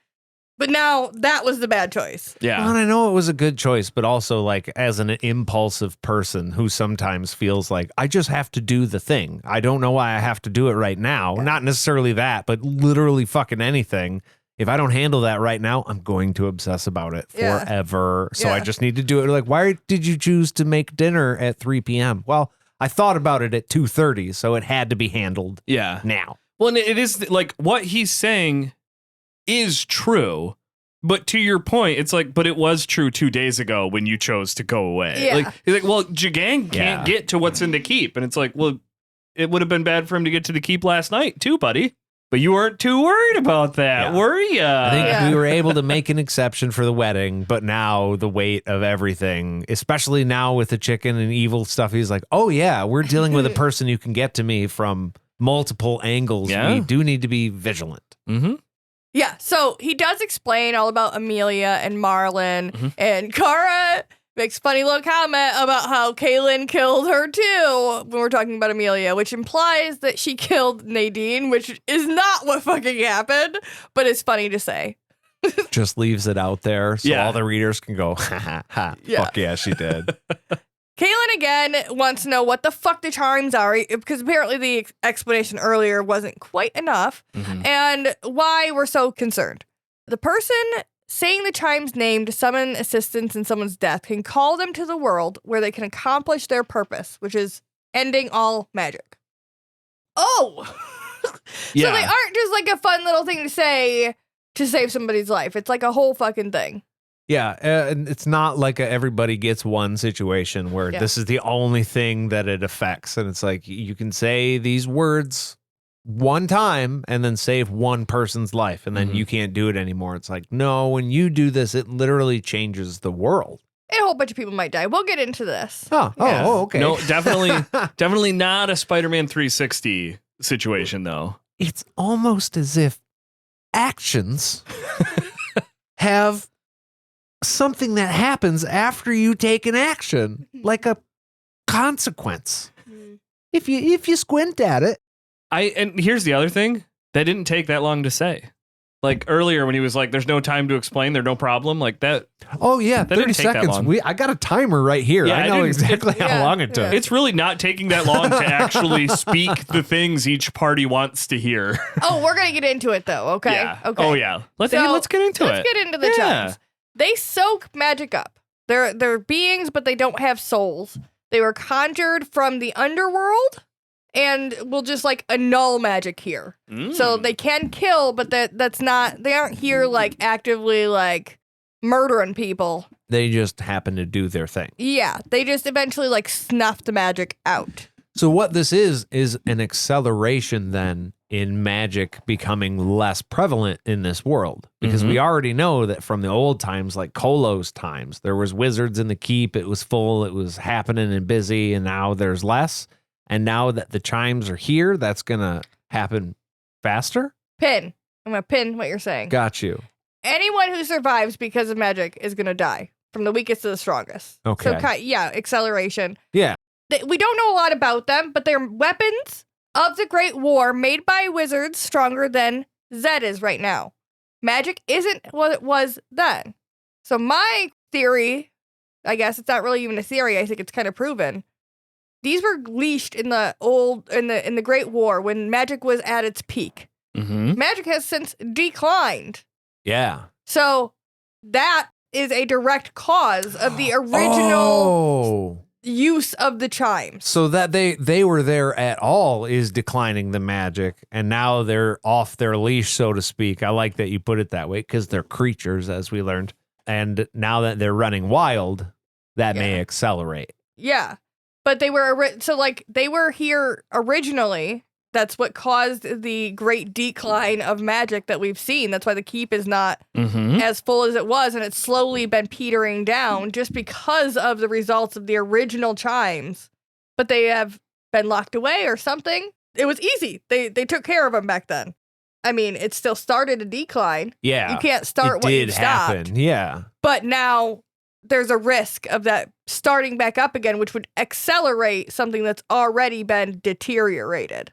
S1: But now that was the bad choice.
S3: Yeah.
S2: Well, and I know it was a good choice, but also like as an impulsive person who sometimes feels like I just have to do the thing. I don't know why I have to do it right now. Not necessarily that, but literally fucking anything. If I don't handle that right now, I'm going to obsess about it
S1: Yeah.
S2: forever. So I
S1: Yeah.
S2: just need to do it. Like, why did you choose to make dinner at 3 p.m.? Well, I thought about it at 2:30, so it had to be handled
S3: Yeah.
S2: now.
S3: Well, and it is like what he's saying is true. But to your point, it's like, but it was true 2 days ago when you chose to go away.
S1: Yeah.
S3: Like, he's like, well, Jagang can't
S2: Yeah.
S3: get to what's in the keep. And it's like, well, it would have been bad for him to get to the keep last night too, buddy. But you weren't too worried about that,
S2: Yeah.
S3: were ya?
S2: I think
S1: Yeah.
S2: we were able to make an exception for the wedding, but now the weight of everything, especially now with the chicken and evil stuff, he's like, oh yeah, we're dealing with a person who can get to me from multiple angles.
S3: Yeah.
S2: We do need to be vigilant.
S3: Mm-hmm.
S1: Yeah, so he does explain all about Amelia and Marlon,
S3: Mhm.
S1: and Kara makes a funny little comment about how Kaylin killed her too when we're talking about Amelia, which implies that she killed Nadine, which is not what fucking happened, but it's funny to say.
S2: Just leaves it out there so
S3: Yeah.
S2: all the readers can go, ha ha ha.
S1: Yeah.
S2: Fuck yeah, she did.
S1: Kaylin again wants to know what the fuck the chimes are, because apparently the explanation earlier wasn't quite enough,
S3: Mhm.
S1: and why we're so concerned. The person saying the chimes name to summon assistance in someone's death can call them to the world where they can accomplish their purpose, which is ending all magic. Oh!
S3: Yeah.
S1: So they aren't just like a fun little thing to say to save somebody's life. It's like a whole fucking thing.
S2: Yeah, and it's not like everybody gets one situation where this is the only thing that it affects. And it's like you can say these words one time and then save one person's life, and then you can't do it anymore. It's like, no, when you do this, it literally changes the world.
S1: And a whole bunch of people might die. We'll get into this.
S2: Oh, okay.
S3: No, definitely not a Spider-Man 360 situation, though.
S2: It's almost as if actions have something that happens after you take an action, like a consequence. If you squint at it.
S3: And here's the other thing. That didn't take that long to say. Like earlier when he was like, there's no time to explain, there's no problem, like that.
S2: Oh, yeah,
S3: that
S2: 30 seconds. I got a timer right here.
S3: Yeah,
S2: I know exactly how long it took.
S3: It's really not taking that long to actually speak the things each party wants to hear.
S1: Oh, we're going to get into it, though, okay?
S3: Yeah.
S1: Okay.
S3: Oh, yeah. Let's get into it.
S1: Let's get into the chimes. They soak magic up. They're beings, but they don't have souls. They were conjured from the underworld and will just like annul magic here. So they can kill, but that's not, they aren't here like actively like murdering people.
S2: They just happen to do their thing.
S1: Yeah, they just eventually like snuff the magic out.
S2: So what this is an acceleration then in magic becoming less prevalent in this world. Because we already know that from the old times, like Kolo's times, there was wizards in the keep, it was full, it was happening and busy, and now there's less. And now that the chimes are here, that's going to happen faster?
S1: I'm going to pin what you're saying.
S2: Got you.
S1: Anyone who survives because of magic is going to die, from the weakest to the strongest.
S2: Okay.
S1: So, yeah, acceleration.
S2: Yeah.
S1: We don't know a lot about them, but they're weapons of the Great War made by wizards stronger than Zed is right now. Magic isn't what it was then. So my theory, I guess it's not really even a theory, I think it's kind of proven. These were leashed in the Great War when magic was at its peak. Magic has since declined.
S2: Yeah.
S1: So that is a direct cause of the original use of the chimes.
S2: So that they were there at all is declining the magic, and now they're off their leash, so to speak. I like that you put it that way, because they're creatures, as we learned. And now that they're running wild, that may accelerate.
S1: Yeah. But they were, they were here originally. That's what caused the great decline of magic that we've seen. That's why the keep is not as full as it was, and it's slowly been petering down just because of the results of the original chimes. But they have been locked away or something. It was easy. They took care of them back then. I mean, it still started a decline.
S2: Yeah.
S1: You can't start what you stopped.
S2: Yeah.
S1: But now there's a risk of that starting back up again, which would accelerate something that's already been deteriorated.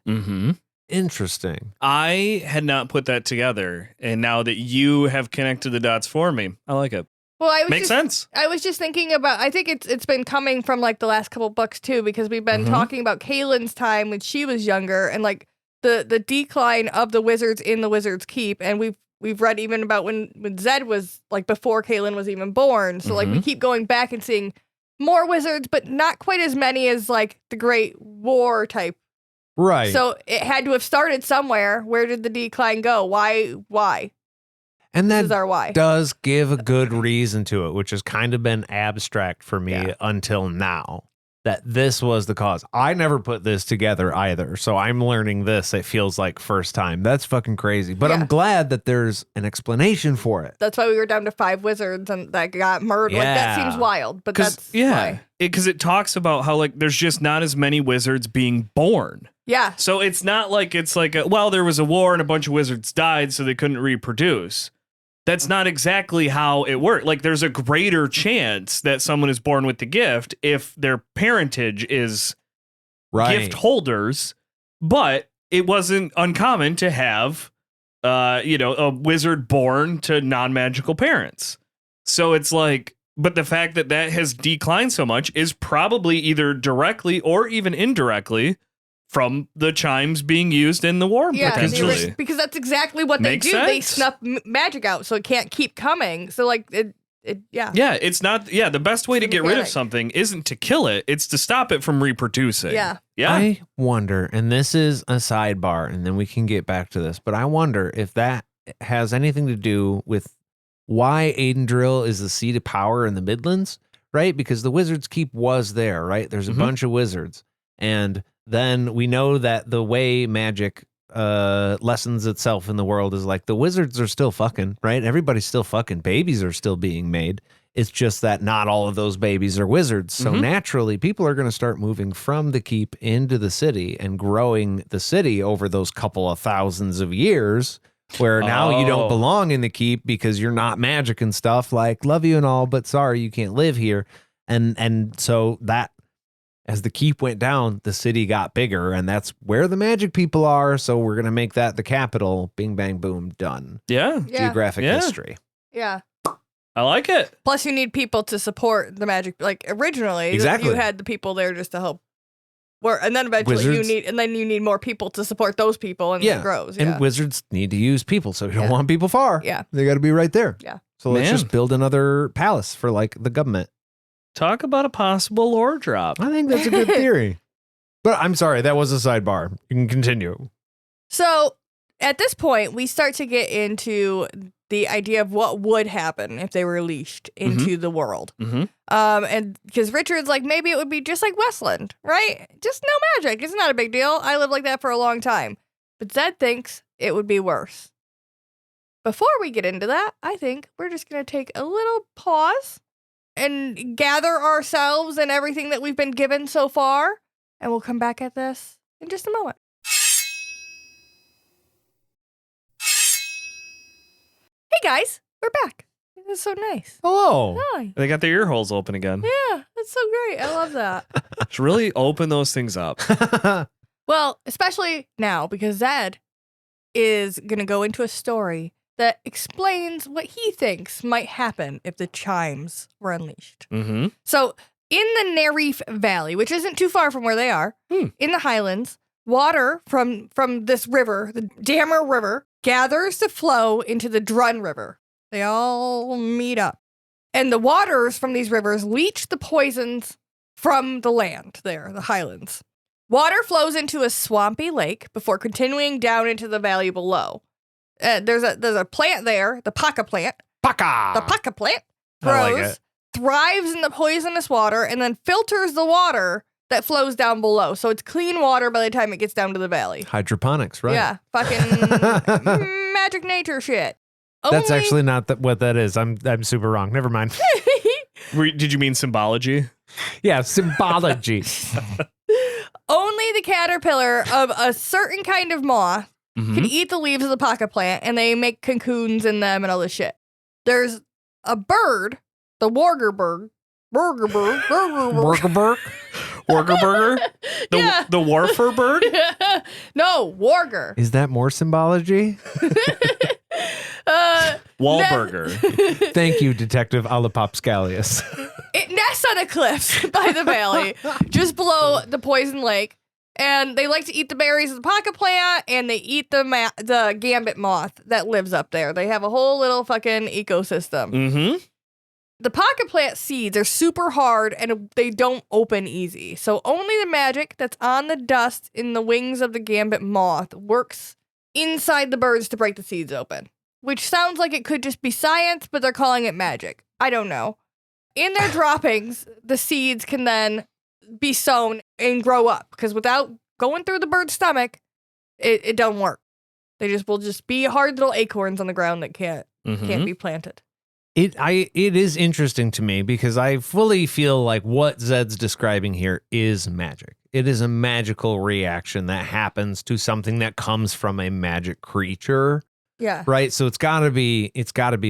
S2: Interesting.
S3: I had not put that together, and now that you have connected the dots for me, I like it.
S1: Well,
S3: Makes sense.
S1: I was just thinking about, I think it's been coming from like the last couple books too, because we've been talking about Kaylin's time when she was younger, and like the decline of the wizards in the Wizard's Keep, and we've read even about when Zed was like before Kaylin was even born. So like we keep going back and seeing more wizards, but not quite as many as like the Great War type.
S2: Right.
S1: So it had to have started somewhere. Where did the decline go? Why?
S2: And
S1: this is our why.
S2: Does give a good reason to it, which has kind of been abstract for me until now. That this was the cause. I never put this together either, so I'm learning this. It feels like first time. That's fucking crazy. But I'm glad that there's an explanation for it.
S1: That's why we were down to 5 wizards and that got murdered. Like that seems wild, but that's why.
S3: Because it talks about how like there's just not as many wizards being born.
S1: Yeah.
S3: So it's not like it's like there was a war and a bunch of wizards died, so they couldn't reproduce. That's not exactly how it worked. Like, there's a greater chance that someone is born with the gift if their parentage is gift holders, but it wasn't uncommon to have, a wizard born to non-magical parents. So it's like, but the fact that has declined so much is probably either directly or even indirectly from the chimes being used in the war, potentially.
S1: Because that's exactly what they do.
S3: Sense.
S1: They snuff magic out so it can't keep coming. So, like,
S3: Yeah, it's not, the best way to get rid of something isn't to kill it, it's to stop it from reproducing.
S1: Yeah.
S2: I wonder, and this is a sidebar, and then we can get back to this, but I wonder if that has anything to do with why Aidendrill is the seat of power in the Midlands, right? Because the Wizards Keep was there, right? There's a bunch of wizards. And then we know that the way magic lessons itself in the world is like the wizards are still fucking, right? Everybody's still fucking. Babies are still being made. It's just that not all of those babies are wizards. So naturally, people are going to start moving from the keep into the city and growing the city over those couple of thousands of years, where now you don't belong in the keep because you're not magic and stuff. Like, love you and all, but sorry, you can't live here. And so that, as the keep went down, the city got bigger, and that's where the magic people are. So we're going to make that the capital. Bing, bang, boom, done.
S3: Yeah.
S2: Geographic history.
S1: Yeah.
S3: I like it.
S1: Plus, you need people to support the magic. Like, originally, you had the people there just to help work. And then eventually you need more people to support those people, and it grows. Yeah.
S2: And wizards need to use people, so you don't want people far.
S1: Yeah.
S2: They got to be right there.
S1: Yeah.
S2: So let's just build another palace for, like, the government.
S3: Talk about a possible lore drop.
S2: I think that's a good theory. But I'm sorry, that was a sidebar. You can continue.
S1: So at this point, we start to get into the idea of what would happen if they were released into the world. And because Richard's like, maybe it would be just like Westland, right? Just no magic. It's not a big deal. I lived like that for a long time. But Zed thinks it would be worse. Before we get into that, I think we're just going to take a little pause and gather ourselves and everything that we've been given so far. And we'll come back at this in just a moment. Hey guys, we're back. This is so nice.
S2: Hello.
S1: Hi.
S3: They got their ear holes open again.
S1: Yeah, that's so great. I love that.
S3: Just really open those things up.
S1: Well, especially now, because Zed is going to go into a story that explains what he thinks might happen if the Chimes were unleashed. So, in the Nerif Valley, which isn't too far from where they are, in the Highlands, water from this river, the Dammer River, gathers to flow into the Drun River. They all meet up. And the waters from these rivers leach the poisons from the land there, the Highlands. Water flows into a swampy lake before continuing down into the valley below. There's a plant there, the paca plant.
S2: Paca!
S1: The paca plant
S2: I like
S1: grows,
S2: it.
S1: thrives in the poisonous water, and then filters the water that flows down below. So it's clean water by the time it gets down to the valley.
S2: Hydroponics, right?
S1: Yeah, fucking magic nature shit.
S2: That's actually not what that is. I'm super wrong. Never mind.
S3: Did you mean symbology?
S2: Yeah, symbology.
S1: Only the caterpillar of a certain kind of moth can eat the leaves of the paca plant, and they make cocoons in them and all this shit. There's a bird, the wargerbird.
S2: Workerberg?
S3: Wargerburger? The Warfer bird?
S1: No, warger.
S2: Is that more symbology?
S3: Wahlburger.
S2: Thank you, Detective Alapopscalius.
S1: It nests on the cliffs by the valley, just below the poison lake. And they like to eat the berries of the paca plant, and they eat the gambit moth that lives up there. They have a whole little fucking ecosystem. The paca plant seeds are super hard, and they don't open easy. So only the magic that's on the dust in the wings of the gambit moth works inside the birds to break the seeds open. Which sounds like it could just be science, but they're calling it magic. I don't know. In their droppings, the seeds can then be sown and grow up, because without going through the bird's stomach, it don't work. They will just be hard little acorns on the ground that can't be planted.
S2: It is interesting to me because I fully feel like what Zed's describing here is magic. It is a magical reaction that happens to something that comes from a magic creature.
S1: Yeah.
S2: Right. So it's gotta be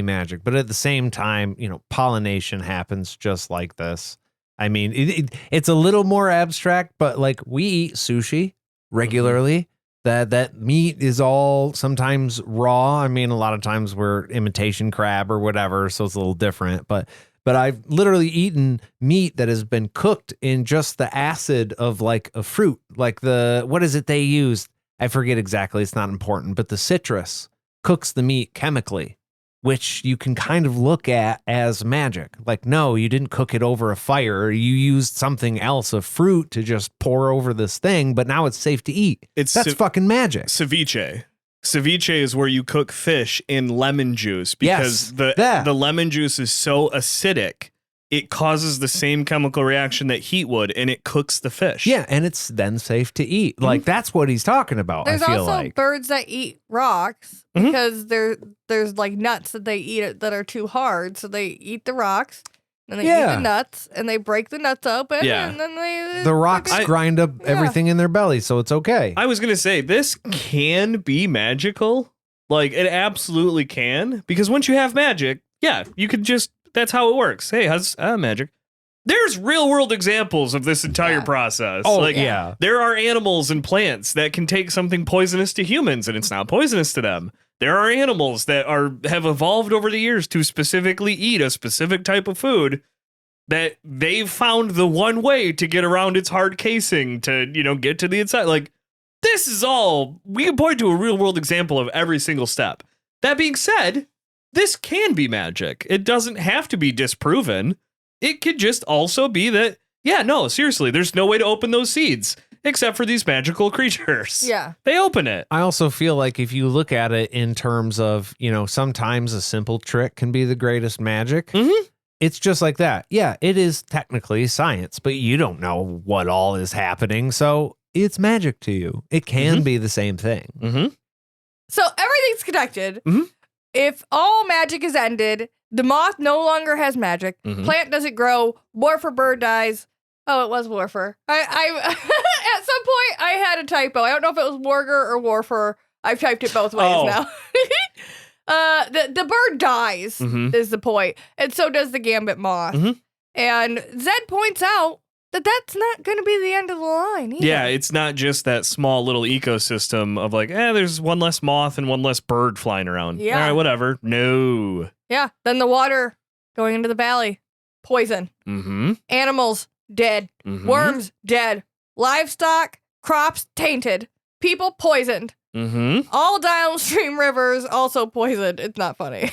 S2: magic. But at the same time, pollination happens just like this. I mean, it's a little more abstract, but like we eat sushi regularly. That meat is all sometimes raw. I mean, a lot of times we're imitation crab or whatever, so it's a little different. But I've literally eaten meat that has been cooked in just the acid of like a fruit. Like what is it they use? I forget exactly. It's not important. But the citrus cooks the meat chemically, which you can kind of look at as magic. Like, no, you didn't cook it over a fire. You used something else, a fruit, to just pour over this thing, but now it's safe to eat. That's fucking magic.
S3: Ceviche. Ceviche is where you cook fish in lemon juice because the lemon juice is so acidic. It causes the same chemical reaction that heat would, and it cooks the fish.
S2: Yeah, and it's then safe to eat. Like, that's what he's talking about,
S1: There's
S2: I feel
S1: also
S2: like.
S1: birds that eat rocks because there's like nuts that they eat that are too hard. So they eat the rocks, and they eat the nuts, and they break the nuts open, and then they...
S2: The rocks grind up everything in their belly, so it's okay.
S3: I was going to say, this can be magical. Like, it absolutely can. Because once you have magic, you could just... That's how it works. Hey, how's magic? There's real world examples of this entire process.
S2: Oh, yeah.
S3: There are animals and plants that can take something poisonous to humans and it's not poisonous to them. There are animals that have evolved over the years to specifically eat a specific type of food that they've found the one way to get around its hard casing to, get to the inside. Like, this is all, we can point to a real world example of every single step. That being said, this can be magic. It doesn't have to be disproven. It could just also be that, seriously, there's no way to open those seeds except for these magical creatures.
S1: Yeah.
S3: They open it.
S2: I also feel like if you look at it in terms of, sometimes a simple trick can be the greatest magic.
S3: Mm-hmm.
S2: It's just like that. Yeah, it is technically science, but you don't know what all is happening. So it's magic to you. It can be the same thing.
S3: Mm-hmm.
S1: So everything's connected.
S3: Mm-hmm.
S1: If all magic is ended, the moth no longer has magic. Plant doesn't grow. Warfer bird dies. Oh, it was Warfer. I at some point I had a typo. I don't know if it was Warger or Warfer. I've typed it both ways now. The bird dies is the point, and so does the gambit moth. And Zed points out that that's not going to be the end of the line either.
S3: Yeah, it's not just that small little ecosystem of like, there's one less moth and one less bird flying around.
S1: Yeah.
S3: All right, whatever. No.
S1: Yeah, then the water going into the valley, poison. Animals, dead. Worms, dead. Livestock, crops, tainted. People, poisoned. All downstream rivers, also poisoned. It's not funny.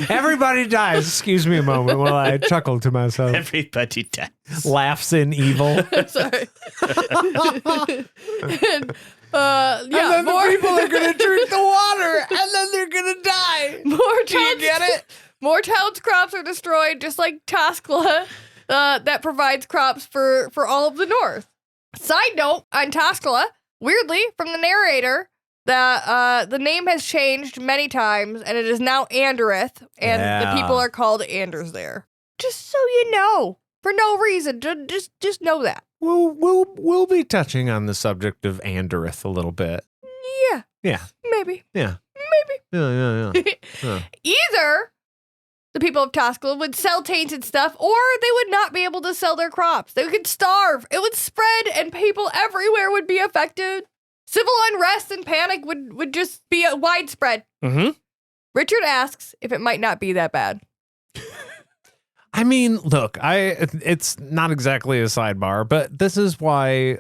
S2: Everybody dies. Excuse me a moment while I chuckle to myself.
S3: Everybody dies.
S2: Laughs in evil.
S1: Sorry. and
S2: then the people are going to drink the water, and then they're going to die.
S1: Do you get it? More towns' crops are destroyed, just like Taskla, that provides crops for all of the North. Side note on Taskla, weirdly, from the narrator, the name has changed many times, and it is now Anderith, and the people are called Anders there. Just so you know, for no reason, just know that.
S2: We'll be touching on the subject of Anderith a little bit.
S1: Yeah, maybe.
S2: Yeah.
S1: Either the people of Taskla would sell tainted stuff, or they would not be able to sell their crops. They could starve. It would spread, and people everywhere would be affected. Civil unrest and panic would just be widespread. Richard asks if it might not be that bad.
S2: I mean, look, it's not exactly a sidebar, but this is why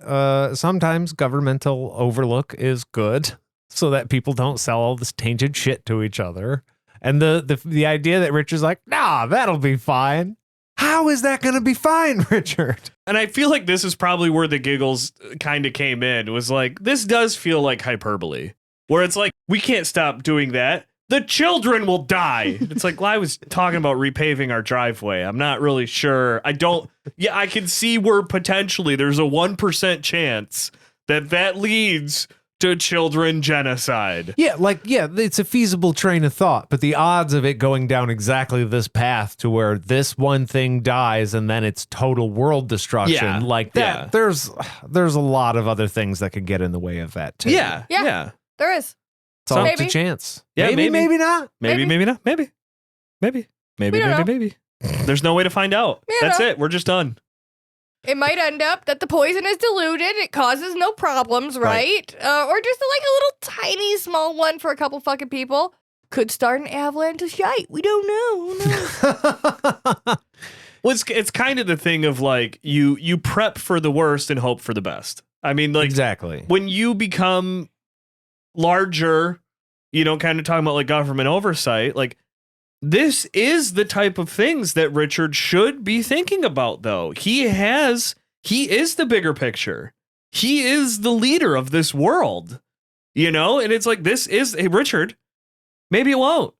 S2: sometimes governmental overlook is good, so that people don't sell all this tainted shit to each other. And the idea that Richard's like, nah, that'll be fine. How is that going to be fine, Richard?
S3: And I feel like this is probably where the giggles kind of came in. Was like, this does feel like hyperbole, where it's like, we can't stop doing that. The children will die. It's like, well, I was talking about repaving our driveway. I'm not really sure. I can see where potentially there's a 1% chance that leads to children genocide.
S2: Yeah, it's a feasible train of thought, but the odds of it going down exactly this path to where this one thing dies and then it's total world destruction, there's a lot of other things that could get in the way of that too.
S3: Yeah.
S1: There is.
S2: It's all up
S1: Maybe.
S2: to chance.
S3: Yeah,
S2: maybe not.
S3: Maybe not. Maybe. There's no way to find out. That's it. We're just done.
S1: It might end up that the poison is diluted. It causes no problems, right? Or just like a little tiny small one for a couple fucking people. Could start an avalanche of shite. We don't know. Who knows?
S3: Well, it's kind of the thing of like you prep for the worst and hope for the best. I mean, like,
S2: exactly.
S3: When you become larger, kind of talking about like government oversight, like, this is the type of things that Richard should be thinking about, though. He is the bigger picture. he is the leader of this world, you know? And it's like, hey, Richard, maybe it won't.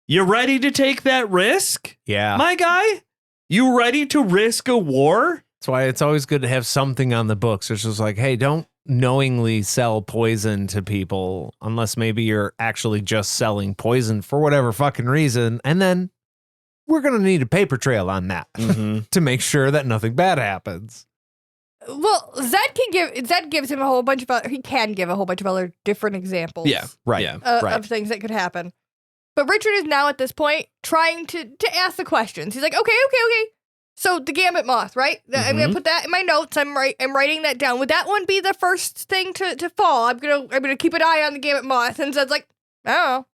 S3: You ready to take that risk?
S2: Yeah.
S3: My guy? You ready to risk a war?
S2: That's why it's always good to have something on the books. It's just like, hey, don't knowingly sell poison to people unless maybe you're actually just selling poison for whatever fucking reason. And then we're going to need a paper trail on that to make sure that nothing bad happens.
S1: Well, Zed gives him a whole bunch of he can give a whole bunch of other different examples.
S3: Yeah,
S2: right.
S3: Yeah.
S1: Of things that could happen. But Richard is now at this point trying to ask the questions. He's like, okay. So the Gambit Moth, right? I'm gonna put that in my notes. I'm writing that down. Would that one be the first thing to fall? I'm gonna keep an eye on the Gambit Moth. And Zed's like, I don't know,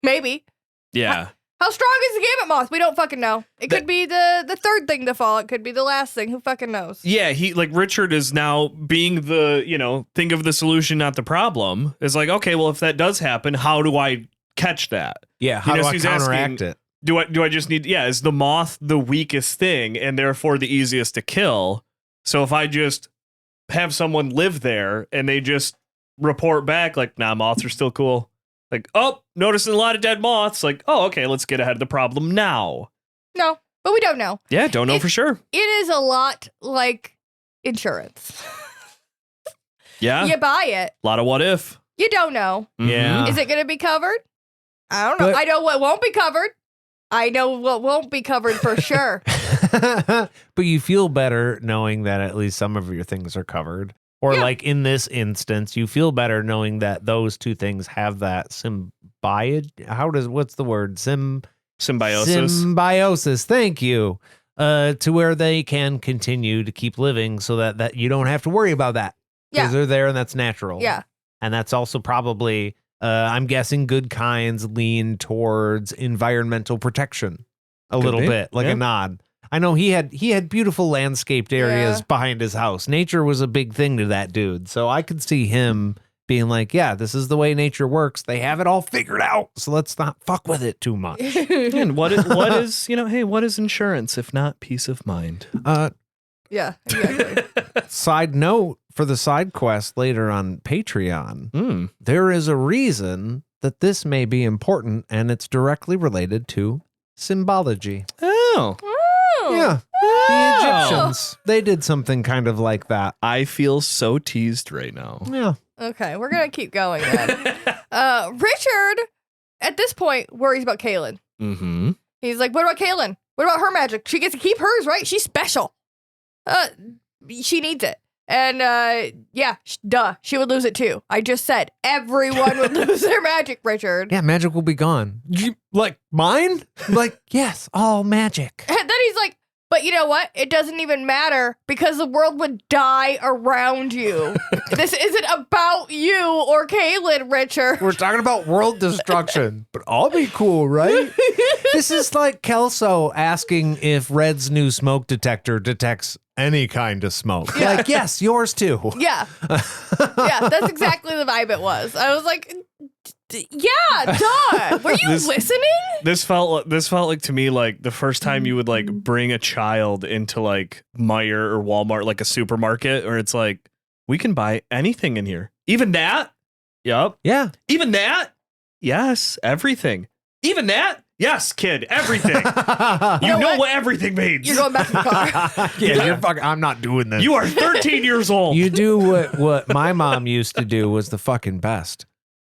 S1: maybe.
S3: Yeah.
S1: How strong is the Gambit Moth? We don't fucking know. It could be the third thing to fall. It could be the last thing. Who fucking knows?
S3: Yeah, Richard is now being the, think of the solution, not the problem. Is like, okay, well, if that does happen, how do I catch that?
S2: Yeah, how do I
S3: he's
S2: counteract
S3: asking,
S2: it?
S3: Do I just need, is the moth the weakest thing and therefore the easiest to kill? So if I just have someone live there and they just report back like, nah, moths are still cool. Like, oh, noticing a lot of dead moths. Like, oh, okay, let's get ahead of the problem now.
S1: No, but we don't know.
S3: Yeah, don't know for sure.
S1: It is a lot like insurance.
S3: Yeah.
S1: You buy it.
S3: A lot of what if.
S1: You don't know.
S2: Yeah.
S1: Is it going to be covered? I don't know.
S2: But-
S1: I know what won't be covered. I know what won't be covered for sure.
S2: But you feel better knowing that at least some of your things are covered. Or like in this instance, you feel better knowing that those two things have that what's the word? Symbiosis. Thank you. To where they can continue to keep living so that you don't have to worry about that. Because they're there and that's natural.
S1: Yeah.
S2: And that's also probably, I'm guessing good kinds lean towards environmental protection a little bit, like a nod. I know he had beautiful landscaped areas behind his house. Nature was a big thing to that dude. So I could see him being like, yeah, this is the way nature works. They have it all figured out. So let's not fuck with it too much.
S3: And what is, hey, what is insurance if not peace of mind?
S1: Yeah, exactly.
S2: Side note for the side quest later on Patreon, there is a reason that this may be important and it's directly related to symbology.
S3: Oh.
S2: Yeah. The Egyptians, they did something kind of like that.
S3: I feel so teased right now.
S2: Yeah.
S1: Okay, we're going to keep going then. Richard, at this point, worries about Kaylin.
S3: Mm-hmm.
S1: He's like, what about Kaylin? What about her magic? She gets to keep hers, right? She's special. She needs it. And, duh, she would lose it too. I just said everyone would lose their magic, Richard.
S2: Yeah, magic will be gone. Like, mine? Like, yes, all magic.
S1: And then he's like, but you know what? It doesn't even matter because the world would die around you. This isn't about you or Kaylin, Richard.
S2: We're talking about world destruction, but I'll be cool, right? This is like Kelso asking if Red's new smoke detector detects any kind of smoke.
S1: Yeah.
S2: Like, yes, yours too.
S1: Yeah. Yeah, that's exactly the vibe it was. I was like, yeah, duh. Were you listening?
S3: This felt like to me like the first time you would like bring a child into like Meijer or Walmart, like a supermarket, or it's like, we can buy anything in here. Even that? Yep.
S2: Yeah.
S3: Even that? Yes. Everything. Even that? Yes, kid. Everything. You know what everything means.
S1: You're going back to the car.
S2: Yeah, you're fucking, I'm not doing this.
S3: You are 13 years old.
S2: You do what my mom used to do was the fucking best.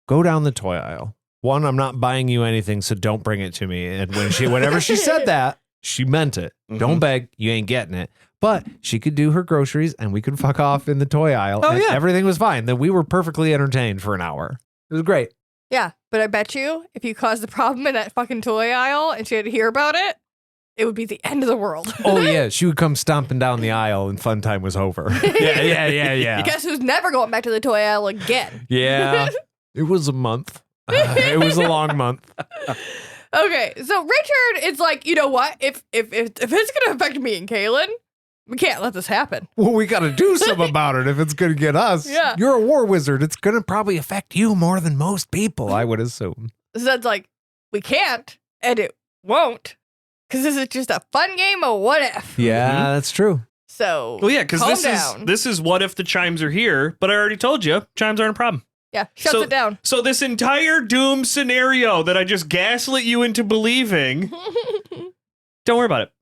S2: Go down the toy aisle. One, I'm not buying you anything, so don't bring it to me. And whenever she said that, she meant it.
S3: Mm-hmm.
S2: Don't beg, you ain't getting it. But she could do her groceries and we could fuck off in the toy aisle.
S3: Oh,
S2: and
S3: yeah.
S2: everything was fine. Then we were perfectly entertained for an hour. It was great.
S1: Yeah, but I bet you if you caused the problem in that fucking toy aisle and she had to hear about it, it would be the end of the world.
S2: Oh, yeah. She would come stomping down the aisle and fun time was over. Yeah.
S1: Guess who's never going back to the toy aisle again?
S2: Yeah. It was a month. It was a long month.
S1: Okay, so Richard is like, you know what? If it's gonna affect me and Kaylin, we can't let this happen.
S2: Well, we got to do something about it if it's going to get us.
S1: Yeah.
S2: You're a war wizard. It's going to probably affect you more than most people, I would assume.
S1: So that's like, we can't, and it won't, because this is just a fun game of what if.
S2: Yeah, that's true.
S1: So
S3: Well, yeah, because
S1: calm down.
S3: this is what if the chimes are here, but I already told you, chimes aren't a problem.
S1: Yeah, shuts it down.
S3: So this entire doom scenario that I just gaslit you into believing, don't worry about it.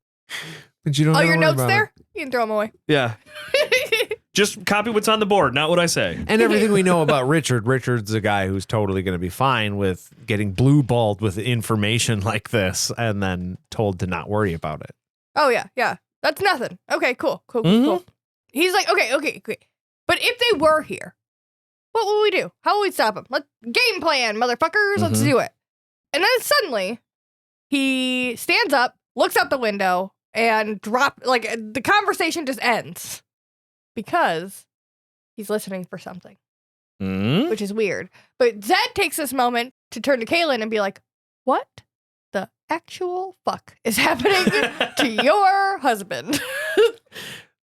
S2: But you don't
S1: All
S2: have to
S1: your
S2: worry
S1: notes
S2: about
S1: there?
S2: it.
S1: You can throw them away.
S3: Yeah. Just copy what's on the board, not what I say.
S2: And everything we know about Richard, Richard's a guy who's totally going to be fine with getting blue-balled with information like this and then told to not worry about it.
S1: Oh, yeah. That's nothing. Okay, cool. He's like, okay. But if they were here, what would we do? How would we stop them? Game plan, motherfuckers. Let's do it. And then suddenly, he stands up, looks out the window, and the conversation just ends. Because he's listening for something. Which is weird. But Zed takes this moment to turn to Kaylin and be like, what the actual fuck is happening to your husband?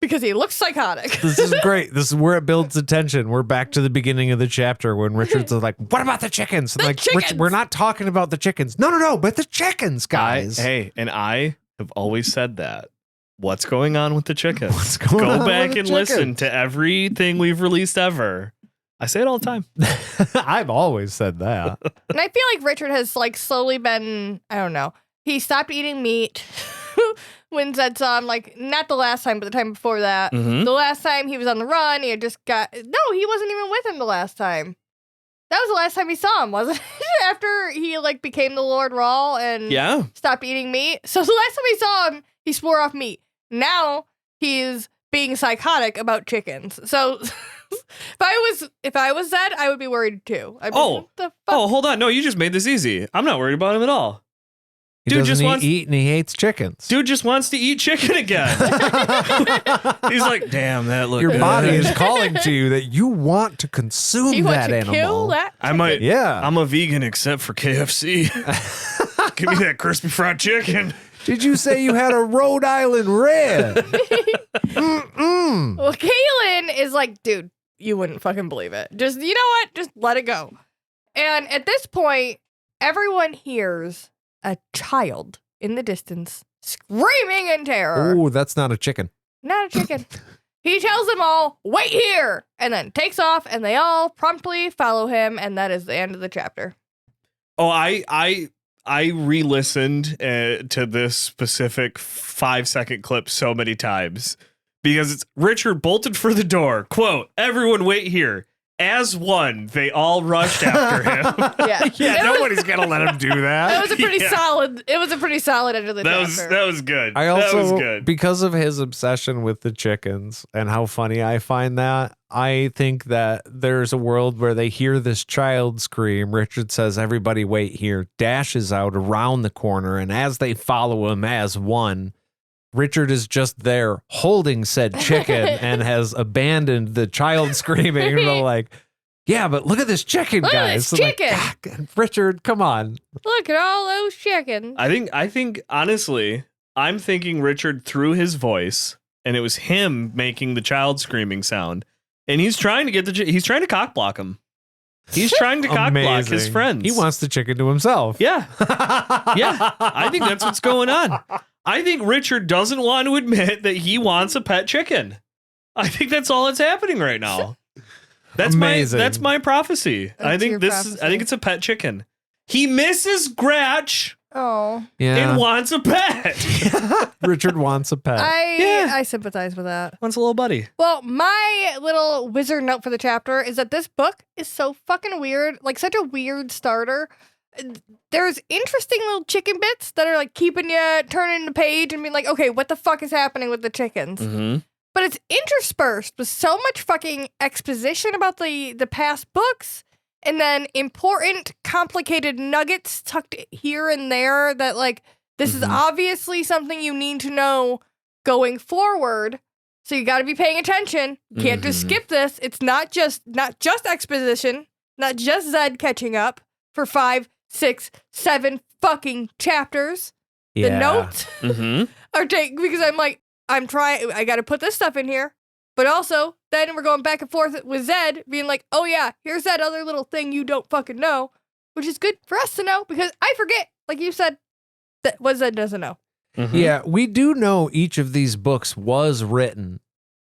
S1: Because he looks psychotic.
S2: This is great. This is where it builds the tension. We're back to the beginning of the chapter when Richard's like, what about the chickens? And
S1: chickens!
S2: We're not talking about the chickens. No, but the chickens, guys.
S3: I have always said that. What's going on with the chickens?
S2: What's going on
S3: Go back
S2: with the
S3: and listen
S2: chickens?
S3: to everything we've released ever. I say it all the time.
S2: I've always said that.
S1: And I feel like Richard has slowly been, I don't know. He stopped eating meat when Zed saw him, not the last time, but the time before that.
S3: Mhm.
S1: The last time he was on the run, he had just he wasn't even with him the last time. That was the last time he saw him, wasn't it? After he became the Lord Rawl and stopped eating meat. So the last time he saw him, he swore off meat. Now he's being psychotic about chickens. So if I was Zed, I would be worried too. I'd be, what the fuck?
S3: Oh, hold on. No, you just made this easy. I'm not worried about him at all.
S2: He
S3: Dude
S2: doesn't
S3: just wants
S2: eat and he hates chickens.
S3: Dude just wants to eat chicken again. He's like, damn, that looked
S2: Your
S3: good.
S2: body is calling to you that you want to consume
S1: He wants
S2: that
S1: to
S2: animal.
S1: kill that
S3: I might.
S2: Yeah.
S3: I'm a vegan except for KFC. Give me that crispy fried chicken.
S2: Did you say you had a Rhode Island Red? Mm-mm.
S1: Well, Kaylin is like, dude, you wouldn't fucking believe it. Just, you know what? Just let it go. And at this point, everyone hears a child in the distance screaming in terror.
S2: Oh, that's not a chicken.
S1: Not a chicken. He tells them all, wait here, and then takes off, and they all promptly follow him, and that is the end of the chapter.
S3: Oh, I re-listened to this specific 5-second clip so many times because it's Richard bolted for the door. Quote, everyone wait here. As one, they all rushed after him.
S1: Yeah.
S2: Nobody's going to let him do that.
S1: That was a pretty solid, it was a pretty solid end of the chapter.
S3: That was good.
S2: I also,
S3: that was good.
S2: because of his obsession with the chickens and how funny I find that, I think that there's a world where they hear this child scream. Richard says, everybody wait here, dashes out around the corner, and as they follow him as one, Richard is just there holding said chicken and has abandoned the child screaming. And they're like, yeah, but look at this chicken,
S1: Look at
S2: guys.
S1: this
S2: So like,
S1: chicken.
S2: "God, Richard, come on.
S1: Look at all those chickens.
S3: I think honestly, I'm thinking Richard threw his voice, and it was him making the child screaming sound, and he's trying to get he's trying to cock block him. He's trying to cock block his
S2: Amazing.
S3: friends.
S2: He wants the chicken to himself.
S3: Yeah, yeah. I think that's what's going on. I think Richard doesn't want to admit that he wants a pet chicken. I think that's all that's happening right now. That's
S2: Amazing.
S3: that's my prophecy. I
S1: That's
S3: think
S1: your
S3: I think it's a pet chicken. He misses Gratch
S1: Oh.
S3: and wants a pet.
S2: Richard wants a pet.
S1: I sympathize with that.
S3: Wants a little buddy.
S1: Well, my little wizard note for the chapter is that this book is so fucking weird, such a weird starter. There's interesting little chicken bits that are keeping you turning the page and being like, okay, what the fuck is happening with the chickens?
S3: Mm-hmm.
S1: But it's interspersed with so much fucking exposition about the past books, and then important, complicated nuggets tucked here and there that this is obviously something you need to know going forward. So you got to be paying attention. You can't just skip this. It's not just exposition, not just Zed catching up for 5, 6, 7 fucking chapters. The notes are taking, because I'm trying, I got to put this stuff in here. But also, then we're going back and forth with Zed being like, oh yeah, here's that other little thing you don't fucking know, which is good for us to know because I forget, like you said, that what Zed doesn't know.
S3: Mhm.
S2: Yeah, we do know each of these books was written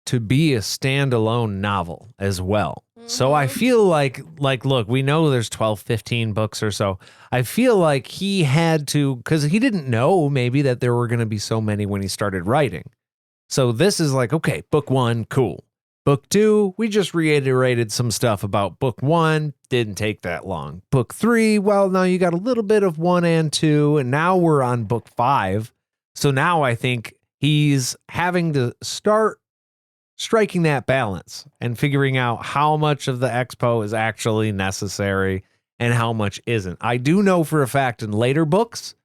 S2: to be a standalone novel as well. So I feel like, look, we know there's 12, 15 books or so. I feel like he had to, because he didn't know maybe that there were going to be so many when he started writing. So this is like, okay, book 1, cool. Book 2, we just reiterated some stuff about book 1, didn't take that long. Book 3, well, now you got a little bit of 1 and 2, and now we're on book 5. So now I think he's having to start striking that balance and figuring out how much of the expo is actually necessary and how much isn't. I do know for a fact in later books,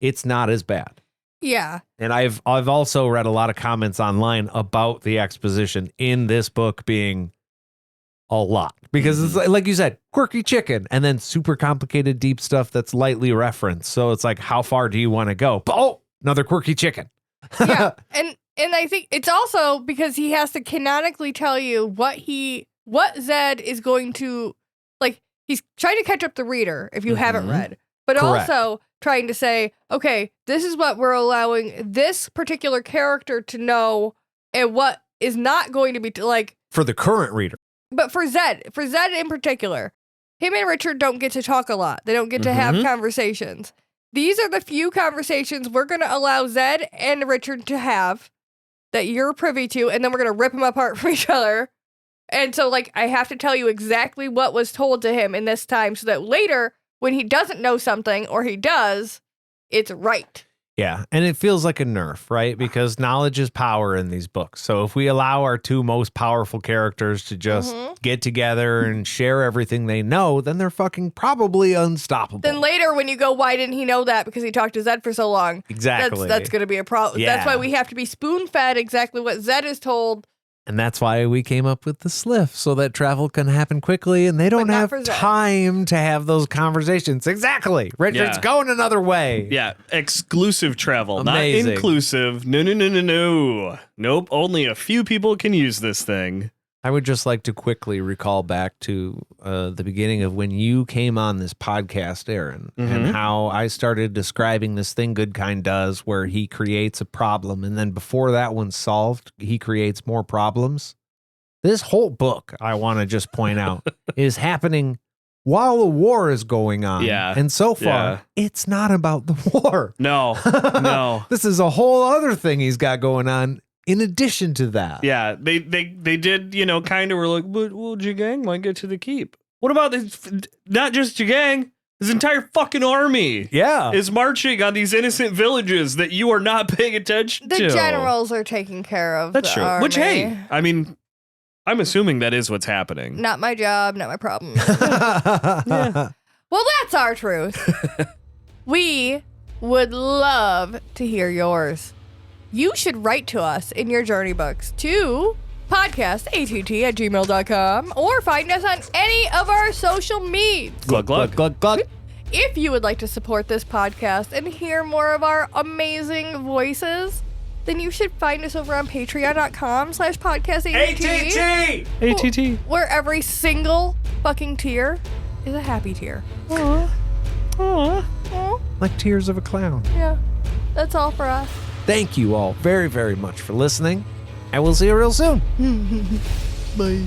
S2: it's not as bad.
S1: Yeah.
S2: And I've also read a lot of comments online about the exposition in this book being a lot. Because it's like you said, quirky chicken and then super complicated deep stuff that's lightly referenced. So it's like, how far do you want to go? Oh, another quirky chicken.
S1: Yeah. And I think it's also because he has to canonically tell you what Zed is going to, like, he's trying to catch up the reader if you haven't read, but
S2: Correct.
S1: also trying to say, okay, this is what we're allowing this particular character to know and what is not going to be like
S2: For the current reader.
S1: But for Zed in particular, him and Richard don't get to talk a lot. They don't get to have conversations. These are the few conversations we're going to allow Zed and Richard to have that you're privy to, and then we're going to rip them apart from each other. And so, like, I have to tell you exactly what was told to him in this time so that later, when he doesn't know something, or he does, it's right.
S2: Yeah, and it feels like a nerf, right? Because knowledge is power in these books. So if we allow our two most powerful characters to just get together and share everything they know, then they're fucking probably unstoppable.
S1: Then later when you go, why didn't he know that? Because he talked to Zed for so long.
S2: Exactly.
S1: That's going to be a problem.
S2: Yeah.
S1: That's why we have to be spoon-fed exactly what Zed is told.
S2: And that's why we came up with the SLIF, so that travel can happen quickly and they don't have time to have those conversations. Exactly. Richard's going another way.
S3: Yeah. Exclusive travel,
S2: Amazing.
S3: not inclusive. No. Nope. Only a few people can use this thing.
S2: I would just like to quickly recall back to the beginning of when you came on this podcast, Aaron, and how I started describing this thing Good Kind does, where he creates a problem, and then before that one's solved, he creates more problems. This whole book, I want to just point out, is happening while the war is going on.
S3: Yeah.
S2: And so far, it's not about the war.
S3: No.
S2: This is a whole other thing he's got going on. In addition to that.
S3: Yeah, they did, kind of were like, but, well, Jigang might get to the keep. What about this? Not just Jigang, his entire fucking army is marching on these innocent villages that you are not paying attention to.
S1: The generals are taking care of
S3: That's
S1: the
S3: true.
S1: army.
S3: Which, hey, I mean, I'm assuming that is what's happening.
S1: Not my job, not my problem.
S2: Yeah.
S1: Well, that's our truth. We would love to hear yours. You should write to us in your journey books to podcastatt@gmail.com or find us on any of our social medias.
S2: Glug.
S1: If you would like to support this podcast and hear more of our amazing voices, then you should find us over on patreon.com/podcastatt.
S3: ATT.
S1: Where every single fucking tier is a happy tier.
S3: Aww.
S2: Like tears of a clown.
S1: Yeah, that's all for us.
S2: Thank you all very, very much for listening, and we'll see you real soon. Bye.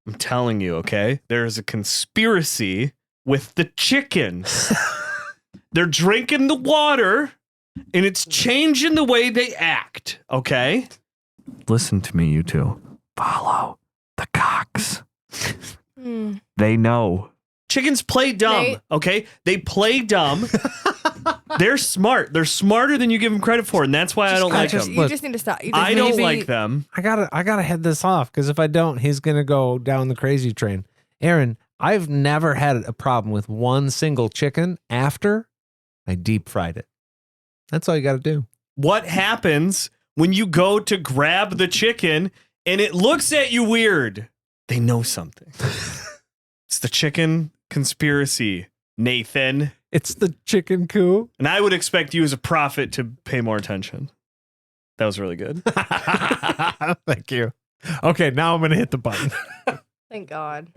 S3: I'm telling you, okay? There is a conspiracy with the chicken. They're drinking the water, and it's changing the way they act, okay? Listen to me, you two. Follow the cocks. They know. Chickens play dumb, okay? They play dumb. They're smart. They're smarter than you give them credit for, and that's why I don't like them.
S1: You just need to stop.
S3: I don't like them.
S2: I gotta head this off, because if I don't, he's gonna go down the crazy train. Aaron, I've never had a problem with one single chicken after I deep fried it. That's all you got to do.
S3: What happens when you go to grab the chicken and it looks at you weird? They know something. It's the chicken conspiracy, Nathan.
S2: It's the chicken coo.
S3: And I would expect you as a prophet to pay more attention. That was really good.
S2: Thank you. Okay, now I'm going to hit the button.
S1: Thank God.